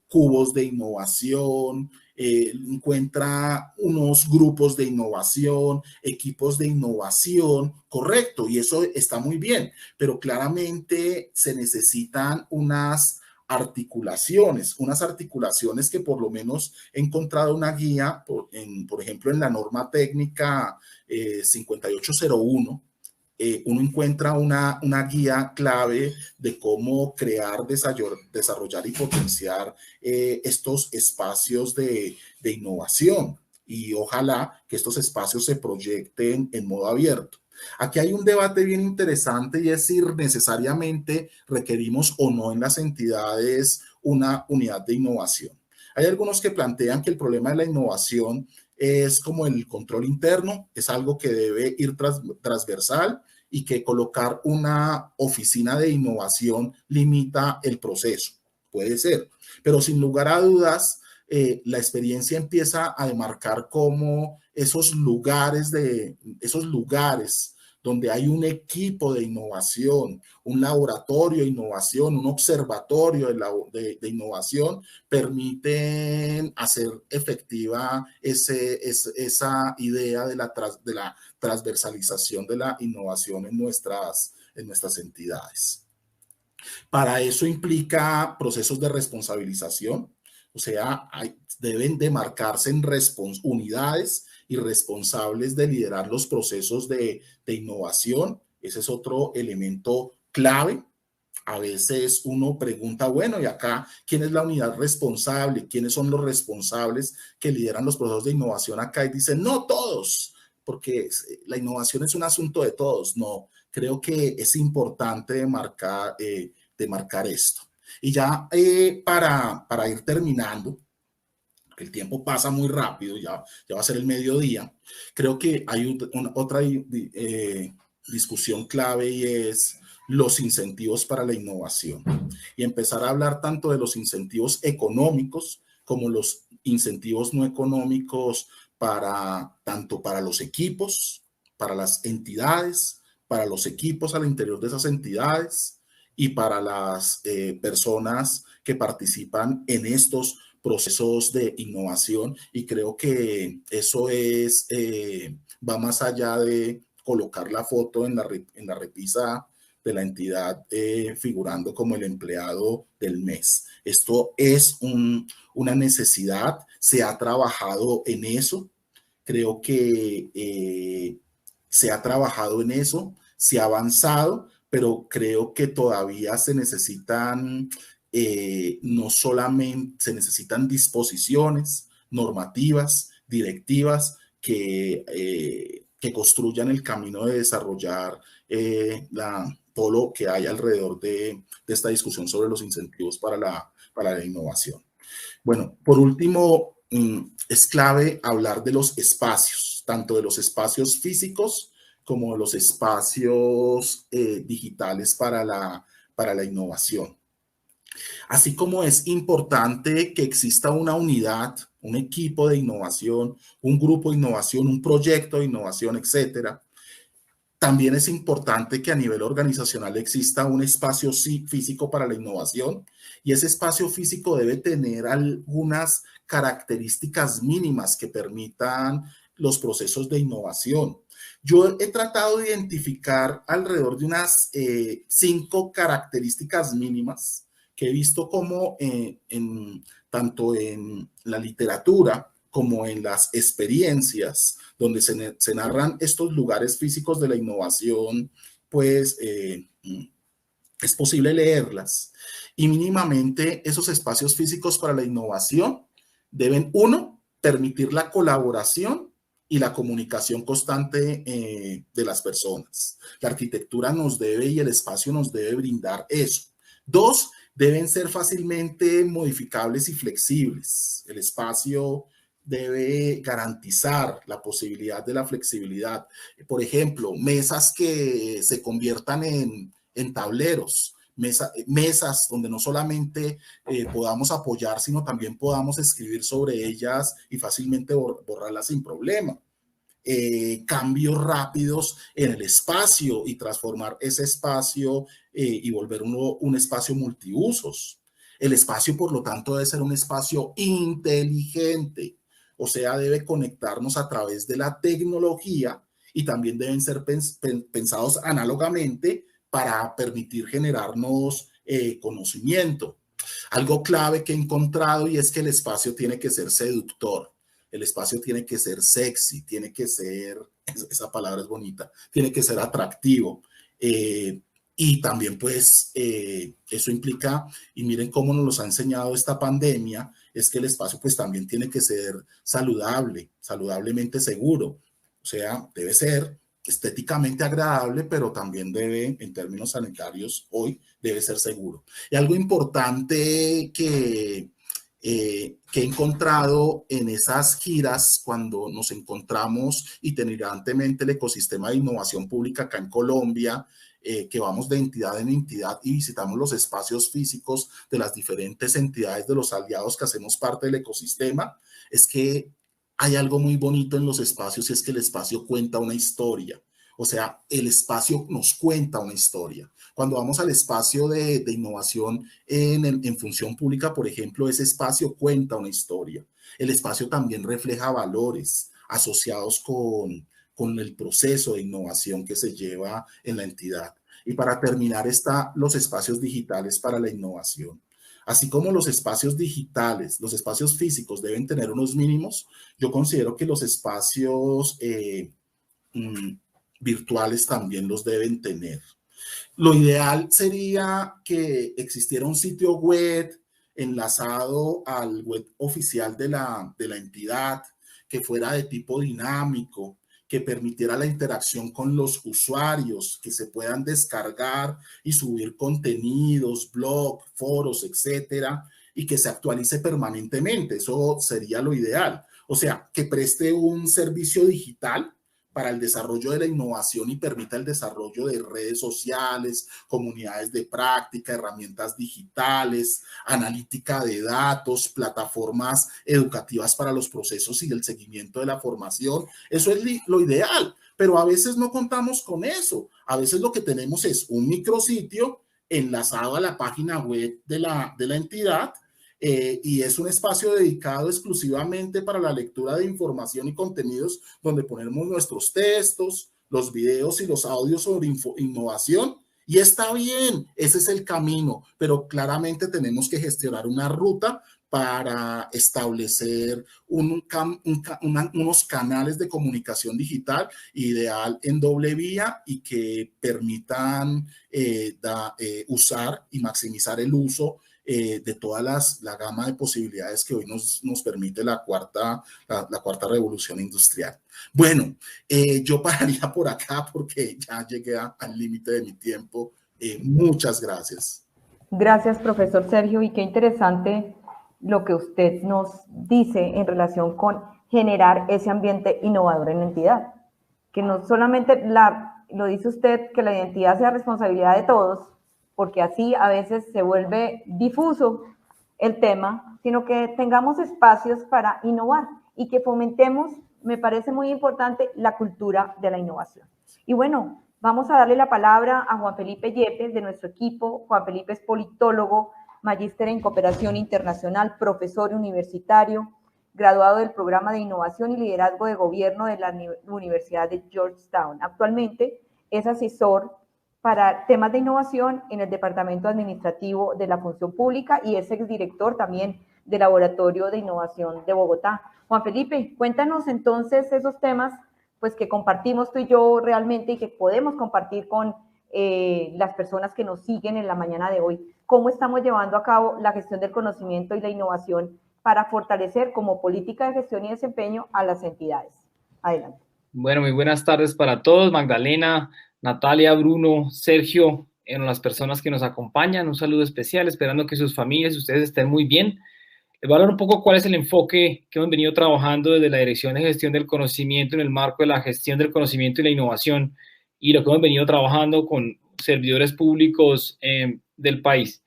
cubos de innovación, encuentra unos grupos de innovación, equipos de innovación, correcto, y eso está muy bien, pero claramente se necesitan unas articulaciones que por lo menos he encontrado una guía, por ejemplo, en la norma técnica 5801, uno encuentra una guía clave de cómo crear, desarrollar y potenciar estos espacios de innovación, y ojalá que estos espacios se proyecten en modo abierto. Aquí hay un debate bien interesante, y es si necesariamente requerimos o no en las entidades una unidad de innovación. Hay algunos que plantean que el problema de la innovación es como el control interno, es algo que debe ir transversal, y que colocar una oficina de innovación limita el proceso. Puede ser, pero sin lugar a dudas, la experiencia empieza a demarcar cómo esos lugares donde hay un equipo de innovación, un laboratorio de innovación, un observatorio de innovación, permiten hacer efectiva esa idea de la transversalización de la innovación en nuestras entidades. Para eso implica procesos de responsabilización, o sea, deben demarcarse en unidades y responsables de liderar los procesos de innovación. Ese es otro elemento clave. A veces uno pregunta, bueno, y acá, ¿quién es la unidad responsable? ¿Quiénes son los responsables que lideran los procesos de innovación acá? Y dicen, no todos, porque la innovación es un asunto de todos. No, creo que es importante demarcar esto. Y ya para ir terminando, el tiempo pasa muy rápido, ya va a ser el mediodía, creo que hay otra discusión clave, y es los incentivos para la innovación. Y empezar a hablar tanto de los incentivos económicos como los incentivos no económicos tanto para los equipos, para las entidades, para los equipos al interior de esas entidades, y para las personas que participan en estos procesos de innovación. Y creo que eso va más allá de colocar la foto en la repisa de la entidad figurando como el empleado del mes. Esto es una necesidad, se ha trabajado en eso, creo que se ha trabajado en eso, se ha avanzado, pero creo que todavía se necesitan, no solamente se necesitan disposiciones normativas, directivas, que construyan el camino de desarrollar todo lo que hay alrededor de esta discusión sobre los incentivos para la innovación. Bueno, por último, es clave hablar de los espacios, tanto de los espacios físicos como los espacios digitales para la innovación. Así como es importante que exista una unidad, un equipo de innovación, un grupo de innovación, un proyecto de innovación, etcétera, También es importante que a nivel organizacional exista un espacio físico para la innovación, y ese espacio físico debe tener algunas características mínimas que permitan los procesos de innovación. Yo he tratado de identificar alrededor de unas 5 características mínimas que he visto como tanto en la literatura como en las experiencias donde se narran estos lugares físicos de la innovación, pues es posible leerlas. Y mínimamente esos espacios físicos para la innovación deben, uno, permitir la colaboración y la comunicación constante de las personas. La arquitectura nos debe y el espacio nos debe brindar eso. 2, deben ser fácilmente modificables y flexibles. El espacio debe garantizar la posibilidad de la flexibilidad. Por ejemplo, mesas que se conviertan en tableros, mesas donde no solamente podamos apoyar, sino también podamos escribir sobre ellas y fácilmente borrarlas sin problema. Cambios rápidos en el espacio y transformar ese espacio y volver un espacio multiusos. El espacio, por lo tanto, debe ser un espacio inteligente, o sea, debe conectarnos a través de la tecnología, y también deben ser pensados análogamente para permitir generarnos conocimiento. Algo clave que he encontrado, y es que el espacio tiene que ser seductor. El espacio tiene que ser sexy, tiene que ser, esa palabra es bonita, tiene que ser atractivo. Y también pues eso implica, y miren cómo nos los ha enseñado esta pandemia, es que el espacio pues también tiene que ser saludable, saludablemente seguro. O sea, debe ser estéticamente agradable, pero también debe, en términos sanitarios, hoy debe ser seguro. Y algo importante que he encontrado en esas giras cuando nos encontramos itinerantemente el ecosistema de innovación pública acá en Colombia, que vamos de entidad en entidad y visitamos los espacios físicos de las diferentes entidades de los aliados que hacemos parte del ecosistema, es que hay algo muy bonito en los espacios, y es que el espacio cuenta una historia. O sea, el espacio nos cuenta una historia. Cuando vamos al espacio de innovación en función pública, por ejemplo, ese espacio cuenta una historia. El espacio también refleja valores asociados con el proceso de innovación que se lleva en la entidad. Y para terminar está los espacios digitales para la innovación. Así como los espacios digitales, los espacios físicos deben tener unos mínimos, yo considero que los espacios virtuales también los deben tener. Lo ideal sería que existiera un sitio web enlazado al web oficial de la entidad, que fuera de tipo dinámico, que permitiera la interacción con los usuarios, que se puedan descargar y subir contenidos, blogs, foros, etcétera, y que se actualice permanentemente. Eso sería lo ideal. O sea, que preste un servicio digital para el desarrollo de la innovación y permita el desarrollo de redes sociales, comunidades de práctica, herramientas digitales, analítica de datos, plataformas educativas para los procesos y el seguimiento de la formación. Eso es lo ideal, pero a veces no contamos con eso. A veces lo que tenemos es un micrositio enlazado a la página web de la entidad, y es un espacio dedicado exclusivamente para la lectura de información y contenidos, donde ponemos nuestros textos, los videos y los audios sobre innovación, y está bien, ese es el camino, pero claramente tenemos que gestionar una ruta para establecer unos canales de comunicación digital, ideal en doble vía, y que permitan usar y maximizar el uso de toda la gama de posibilidades que hoy nos permite la cuarta revolución industrial. Bueno, yo pararía por acá porque ya llegué al límite de mi tiempo. Muchas gracias. Gracias, profesor Sergio, y qué interesante lo que usted nos dice en relación con generar ese ambiente innovador en la entidad, que no solamente lo dice usted, que la identidad sea responsabilidad de todos, porque así a veces se vuelve difuso el tema, sino que tengamos espacios para innovar y que fomentemos, me parece muy importante, la cultura de la innovación. Y bueno, Vamos a darle la palabra a Juan Felipe Yepes de nuestro equipo. Juan Felipe es politólogo, magíster en cooperación internacional, profesor universitario, graduado del programa de innovación y liderazgo de gobierno de la Universidad de Georgetown. Actualmente es asesor para temas de innovación en el Departamento Administrativo de la Función Pública y es exdirector también del Laboratorio de Innovación de Bogotá. Juan Felipe, cuéntanos entonces esos temas pues, que compartimos tú y yo realmente y que podemos compartir con las personas que nos siguen en la mañana de hoy. ¿Cómo estamos llevando a cabo la gestión del conocimiento y la innovación para fortalecer como política de gestión y desempeño a las entidades? Adelante. Bueno, muy buenas tardes para todos. Magdalena, Natalia, Bruno, Sergio, las personas que nos acompañan. Un saludo especial, esperando que sus familias y ustedes estén muy bien. Les voy a hablar un poco cuál es el enfoque que hemos venido trabajando desde la Dirección de Gestión del Conocimiento en el marco de la gestión del conocimiento y la innovación y lo que hemos venido trabajando con servidores públicos del país.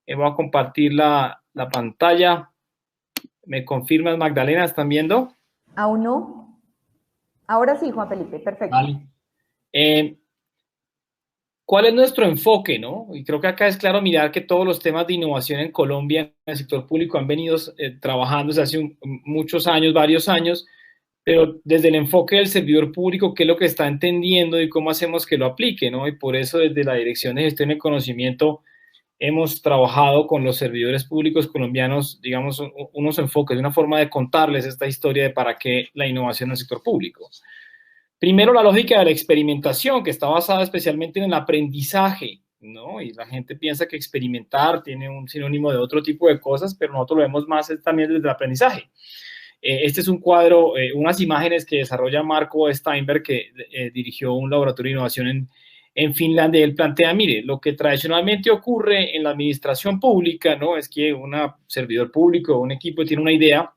Voy a compartir la pantalla. ¿Me confirmas, Magdalena? ¿Están viendo? Aún no. Ahora sí, Juan Felipe, perfecto. Vale. ¿Cuál es nuestro enfoque, no? Y creo que acá es claro mirar que todos los temas de innovación en Colombia, en el sector público, han venido trabajándose hace muchos años, varios años, pero desde el enfoque del servidor público, qué es lo que está entendiendo y cómo hacemos que lo aplique, ¿no? Y por eso desde la Dirección de Gestión del Conocimiento hemos trabajado con los servidores públicos colombianos, digamos, unos enfoques, una forma de contarles esta historia de para qué la innovación en el sector público. Primero, la lógica de la experimentación, que está basada especialmente en el aprendizaje, ¿no? Y la gente piensa que experimentar tiene un sinónimo de otro tipo de cosas, pero nosotros lo vemos más también desde el aprendizaje. Este es un cuadro, unas imágenes que desarrolla Marco Steinberg, que dirigió un laboratorio de innovación en Finlandia. Él plantea, mire, lo que tradicionalmente ocurre en la administración pública, ¿no? Es que un servidor público o un equipo tiene una idea,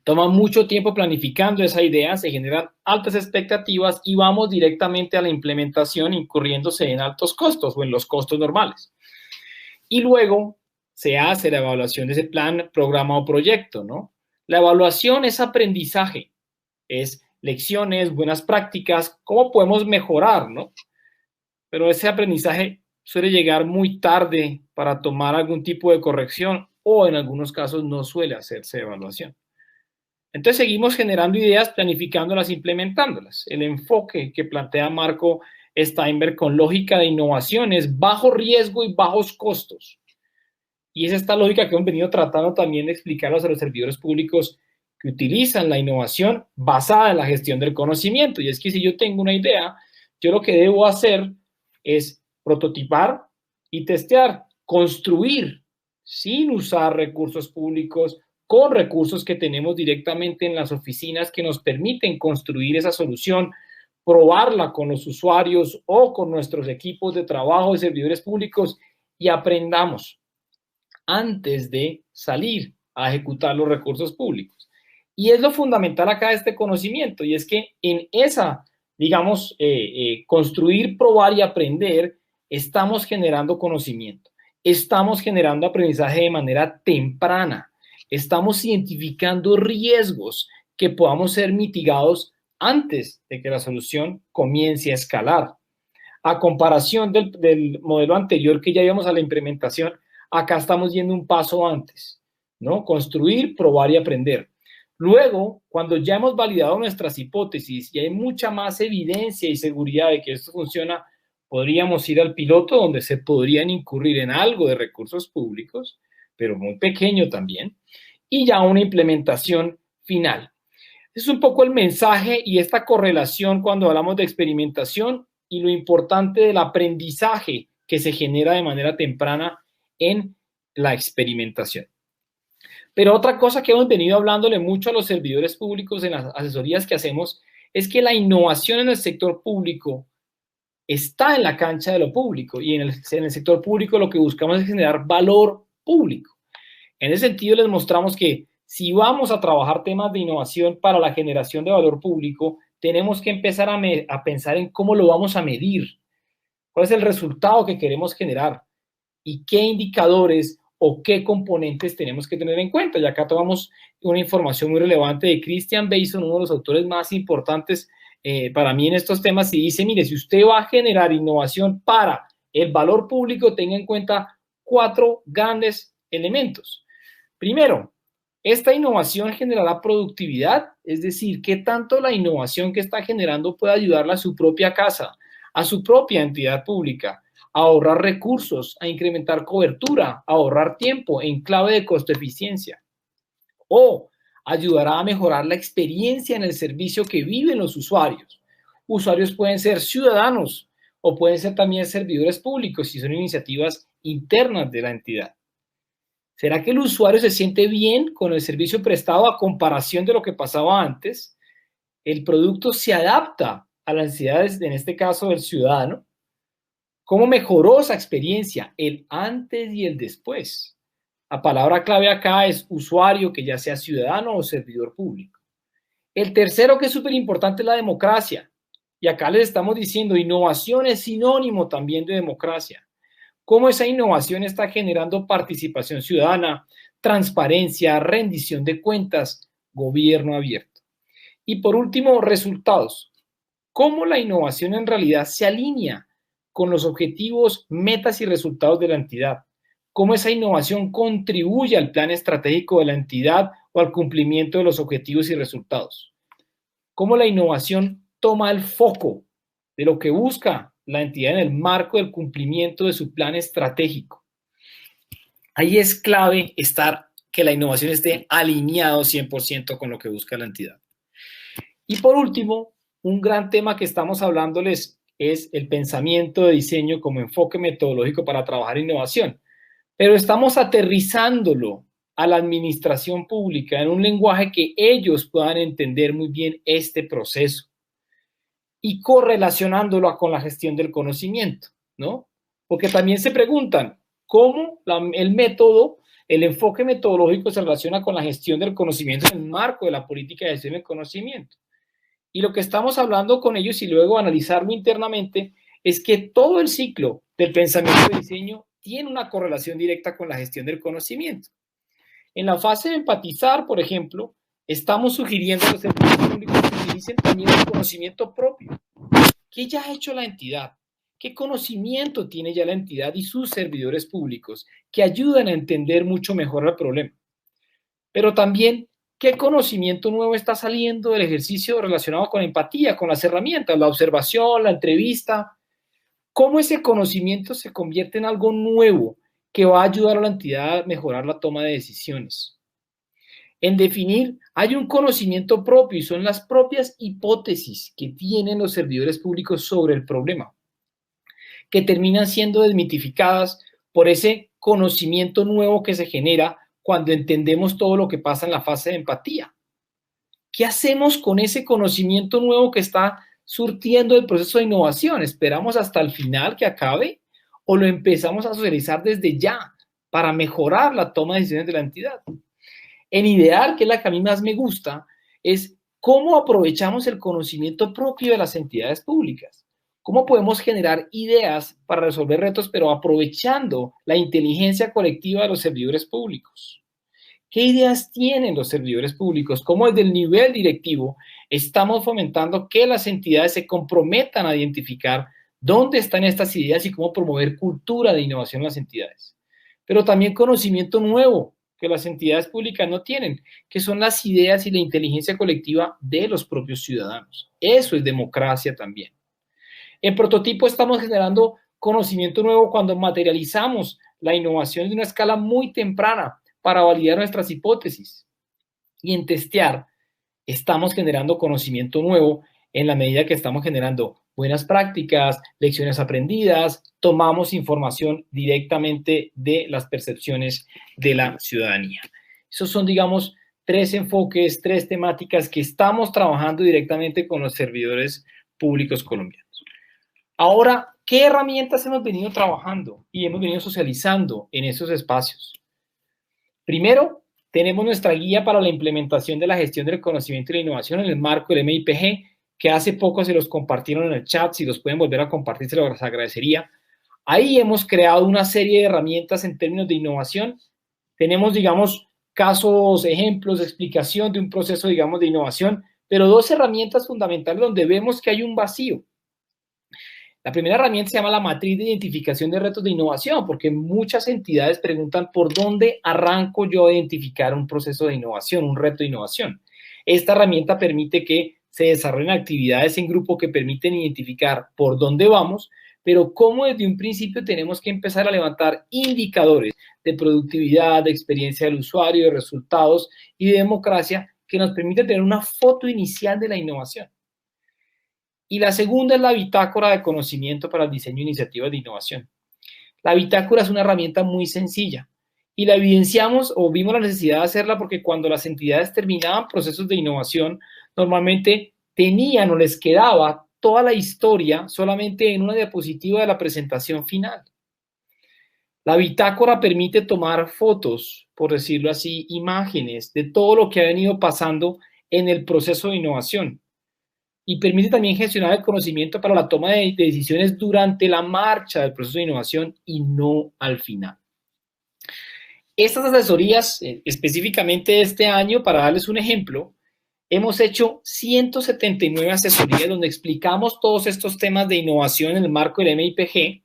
toma mucho tiempo planificando esa idea, se generan altas expectativas y vamos directamente a la implementación incurriéndose en altos costos o en los costos normales. Y luego se hace la evaluación de ese plan, programa o proyecto, ¿no? La evaluación es aprendizaje, es lecciones, buenas prácticas, cómo podemos mejorar, ¿no? Pero ese aprendizaje suele llegar muy tarde para tomar algún tipo de corrección o en algunos casos no suele hacerse evaluación. Entonces seguimos generando ideas, planificándolas, implementándolas. El enfoque que plantea Marco Steinberg con lógica de innovación es bajo riesgo y bajos costos. Y es esta lógica que hemos venido tratando también de explicarlos a los servidores públicos que utilizan la innovación basada en la gestión del conocimiento. Y es que si yo tengo una idea, yo lo que debo hacer es prototipar y testear, construir sin usar recursos públicos, con recursos que tenemos directamente en las oficinas que nos permiten construir esa solución, probarla con los usuarios o con nuestros equipos de trabajo de servidores públicos y aprendamos antes de salir a ejecutar los recursos públicos. Y es lo fundamental acá de este conocimiento, y es que en esa, digamos, construir, probar y aprender, estamos generando conocimiento, estamos generando aprendizaje de manera temprana, estamos identificando riesgos que podamos ser mitigados antes de que la solución comience a escalar. A comparación del modelo anterior que ya íbamos a la implementación, acá estamos yendo un paso antes, ¿no? Construir, probar y aprender. Luego, cuando ya hemos validado nuestras hipótesis y hay mucha más evidencia y seguridad de que esto funciona, podríamos ir al piloto donde se podrían incurrir en algo de recursos públicos, pero muy pequeño también, y ya una implementación final. Es un poco el mensaje y esta correlación cuando hablamos de experimentación y lo importante del aprendizaje que se genera de manera temprana en la experimentación. Pero otra cosa que hemos venido hablándole mucho a los servidores públicos en las asesorías que hacemos es que la innovación en el sector público está en la cancha de lo público y en el sector público lo que buscamos es generar valor público. En ese sentido les mostramos que si vamos a trabajar temas de innovación para la generación de valor público, tenemos que empezar a pensar en cómo lo vamos a medir, cuál es el resultado que queremos generar y qué indicadores o qué componentes tenemos que tener en cuenta. Y acá tomamos una información muy relevante de Christian Bason, uno de los autores más importantes para mí en estos temas y dice, mire, si usted va a generar innovación para el valor público, tenga en cuenta 4 grandes elementos. Primero, esta innovación generará productividad, es decir, qué tanto la innovación que está generando puede ayudarla a su propia casa, a su propia entidad pública, a ahorrar recursos, a incrementar cobertura, a ahorrar tiempo en clave de costo-eficiencia. O ayudará a mejorar la experiencia en el servicio que viven los usuarios. Usuarios pueden ser ciudadanos o pueden ser también servidores públicos si son iniciativas internas de la entidad. ¿Será que el usuario se siente bien con el servicio prestado a comparación de lo que pasaba antes? ¿El producto se adapta a las necesidades, en este caso, del ciudadano? ¿Cómo mejoró esa experiencia, el antes y el después? La palabra clave acá es usuario, que ya sea ciudadano o servidor público. El tercero, que es súper importante, es la democracia. Y acá les estamos diciendo, innovación es sinónimo también de democracia. Cómo esa innovación está generando participación ciudadana, transparencia, rendición de cuentas, gobierno abierto. Y por último, resultados. Cómo la innovación en realidad se alinea con los objetivos, metas y resultados de la entidad. Cómo esa innovación contribuye al plan estratégico de la entidad o al cumplimiento de los objetivos y resultados. Cómo la innovación toma el foco de lo que busca la entidad en el marco del cumplimiento de su plan estratégico. Ahí es clave que la innovación esté alineado 100% con lo que busca la entidad. Y por último, un gran tema que estamos hablándoles es el pensamiento de diseño como enfoque metodológico para trabajar innovación. Pero estamos aterrizándolo a la administración pública en un lenguaje que ellos puedan entender muy bien este proceso y correlacionándolo con la gestión del conocimiento, ¿no? Porque también se preguntan cómo el método, el enfoque metodológico se relaciona con la gestión del conocimiento en el marco de la política de gestión del conocimiento. Y lo que estamos hablando con ellos y luego analizarlo internamente es que todo el ciclo del pensamiento de diseño tiene una correlación directa con la gestión del conocimiento. En la fase de empatizar, por ejemplo, estamos sugiriendo a los servicios públicos que utilicen también el conocimiento propio. ¿Qué ya ha hecho la entidad? ¿Qué conocimiento tiene ya la entidad y sus servidores públicos que ayudan a entender mucho mejor el problema? Pero también, ¿qué conocimiento nuevo está saliendo del ejercicio relacionado con empatía, con las herramientas, la observación, la entrevista? ¿Cómo ese conocimiento se convierte en algo nuevo que va a ayudar a la entidad a mejorar la toma de decisiones? En definir, hay un conocimiento propio y son las propias hipótesis que tienen los servidores públicos sobre el problema, que terminan siendo desmitificadas por ese conocimiento nuevo que se genera cuando entendemos todo lo que pasa en la fase de empatía. ¿Qué hacemos con ese conocimiento nuevo que está surtiendo el proceso de innovación? ¿Esperamos hasta el final que acabe o lo empezamos a socializar desde ya para mejorar la toma de decisiones de la entidad? En ideal, que es la que a mí más me gusta, es cómo aprovechamos el conocimiento propio de las entidades públicas. ¿Cómo podemos generar ideas para resolver retos, pero aprovechando la inteligencia colectiva de los servidores públicos? ¿Qué ideas tienen los servidores públicos? ¿Cómo desde el nivel directivo estamos fomentando que las entidades se comprometan a identificar dónde están estas ideas y cómo promover cultura de innovación en las entidades? Pero también conocimiento nuevo que las entidades públicas no tienen, que son las ideas y la inteligencia colectiva de los propios ciudadanos. Eso es democracia también. En prototipo estamos generando conocimiento nuevo cuando materializamos la innovación de una escala muy temprana para validar nuestras hipótesis. Y en testear estamos generando conocimiento nuevo en la medida que estamos generando buenas prácticas, lecciones aprendidas, tomamos información directamente de las percepciones de la ciudadanía. Esos son, digamos, 3 enfoques, 3 temáticas que estamos trabajando directamente con los servidores públicos colombianos. Ahora, ¿qué herramientas hemos venido trabajando y hemos venido socializando en esos espacios? Primero, tenemos nuestra guía para la implementación de la gestión del conocimiento y la innovación en el marco del MIPG, que hace poco se los compartieron en el chat. Si los pueden volver a compartir, se los agradecería. Ahí hemos creado una serie de herramientas en términos de innovación. Tenemos, digamos, casos, ejemplos, explicación de un proceso, digamos, de innovación, pero dos herramientas fundamentales donde vemos que hay un vacío. La primera herramienta se llama la matriz de identificación de retos de innovación, porque muchas entidades preguntan por dónde arranco yo a identificar un proceso de innovación, un reto de innovación. Esta herramienta permite que se desarrollen actividades en grupo que permiten identificar por dónde vamos, pero cómo desde un principio tenemos que empezar a levantar indicadores de productividad, de experiencia del usuario, de resultados y de democracia que nos permiten tener una foto inicial de la innovación. Y la segunda es la bitácora de conocimiento para el diseño de iniciativas de innovación. La bitácora es una herramienta muy sencilla y la evidenciamos o vimos la necesidad de hacerla porque cuando las entidades terminaban procesos de innovación, normalmente tenían o les quedaba toda la historia solamente en una diapositiva de la presentación final. La bitácora permite tomar fotos, por decirlo así, imágenes de todo lo que ha venido pasando en el proceso de innovación. Y permite también gestionar el conocimiento para la toma de decisiones durante la marcha del proceso de innovación y no al final. Estas asesorías, específicamente este año, para darles un ejemplo, hemos hecho 179 asesorías donde explicamos todos estos temas de innovación en el marco del MIPG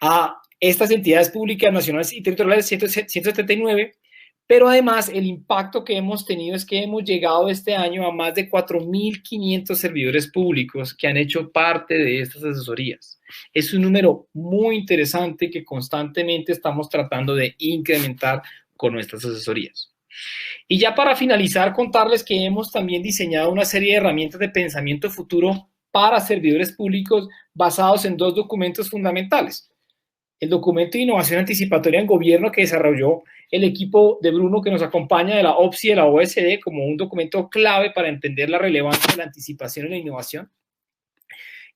a estas entidades públicas, nacionales y territoriales, 179, pero además el impacto que hemos tenido es que hemos llegado este año a más de 4.500 servidores públicos que han hecho parte de estas asesorías. Es un número muy interesante que constantemente estamos tratando de incrementar con nuestras asesorías. Y ya para finalizar, contarles que hemos también diseñado una serie de herramientas de pensamiento futuro para servidores públicos basados en dos documentos fundamentales. El documento de innovación anticipatoria en gobierno que desarrolló el equipo de Bruno que nos acompaña de la OPSI y de la OSD como un documento clave para entender la relevancia de la anticipación en la innovación.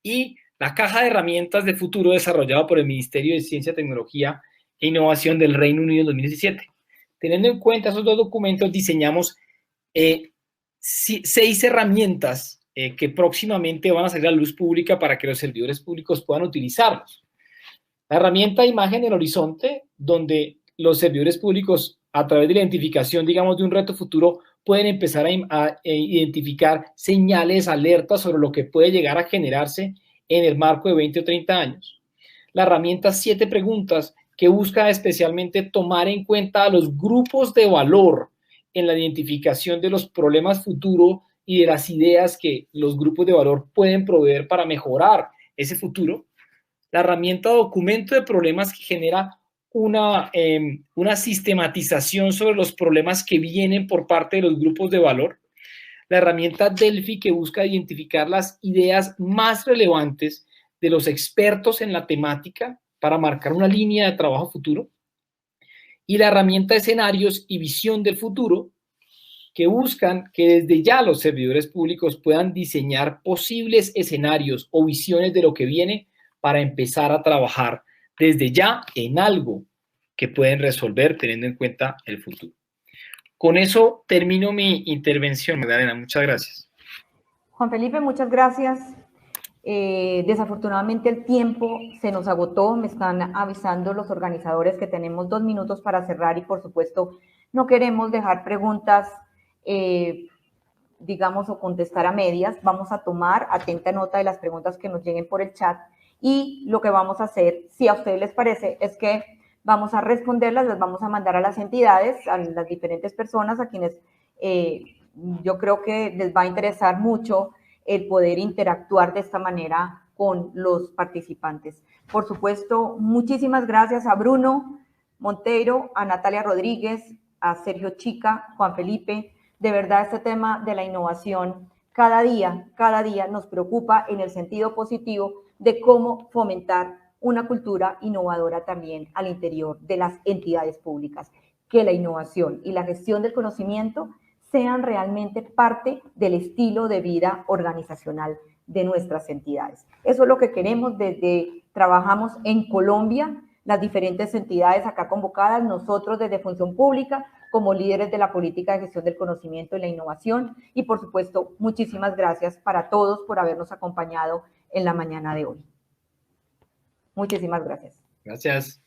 Y la caja de herramientas de futuro desarrollada por el Ministerio de Ciencia, Tecnología e Innovación del Reino Unido en 2017. Teniendo en cuenta esos dos documentos, diseñamos 6 herramientas que próximamente van a salir a la luz pública para que los servidores públicos puedan utilizarlos. La herramienta Imagen del Horizonte, donde los servidores públicos, a través de la identificación, digamos, de un reto futuro, pueden empezar a identificar señales, alertas sobre lo que puede llegar a generarse en el marco de 20 o 30 años. La herramienta 7 preguntas, que busca especialmente tomar en cuenta a los grupos de valor en la identificación de los problemas futuros y de las ideas que los grupos de valor pueden proveer para mejorar ese futuro. La herramienta documento de problemas que genera una sistematización sobre los problemas que vienen por parte de los grupos de valor. La herramienta Delphi que busca identificar las ideas más relevantes de los expertos en la temática para marcar una línea de trabajo futuro. Y la herramienta escenarios y visión del futuro que buscan que desde ya los servidores públicos puedan diseñar posibles escenarios o visiones de lo que viene para empezar a trabajar desde ya en algo que pueden resolver teniendo en cuenta el futuro. Con eso termino mi intervención, Magdalena. Muchas gracias. Juan Felipe, muchas gracias. Desafortunadamente el tiempo se nos agotó. Me están avisando los organizadores que tenemos 2 minutos para cerrar y por supuesto no queremos dejar preguntas, digamos, o contestar a medias. Vamos a tomar atenta nota de las preguntas que nos lleguen por el chat. Y lo que vamos a hacer, si a ustedes les parece, es que vamos a responderlas, las vamos a mandar a las entidades, a las diferentes personas a quienes yo creo que les va a interesar mucho el poder interactuar de esta manera con los participantes. Por supuesto, muchísimas gracias a Bruno Monteiro, a Natalia Rodríguez, a Sergio Chica, Juan Felipe. De verdad, este tema de la innovación cada día nos preocupa en el sentido positivo de cómo fomentar una cultura innovadora también al interior de las entidades públicas, que la innovación y la gestión del conocimiento sean realmente parte del estilo de vida organizacional de nuestras entidades. Eso es lo que queremos desde trabajamos en Colombia, las diferentes entidades acá convocadas, nosotros desde Función Pública, como líderes de la política de gestión del conocimiento y la innovación, y por supuesto, muchísimas gracias para todos por habernos acompañado en la mañana de hoy. Muchísimas gracias. Gracias.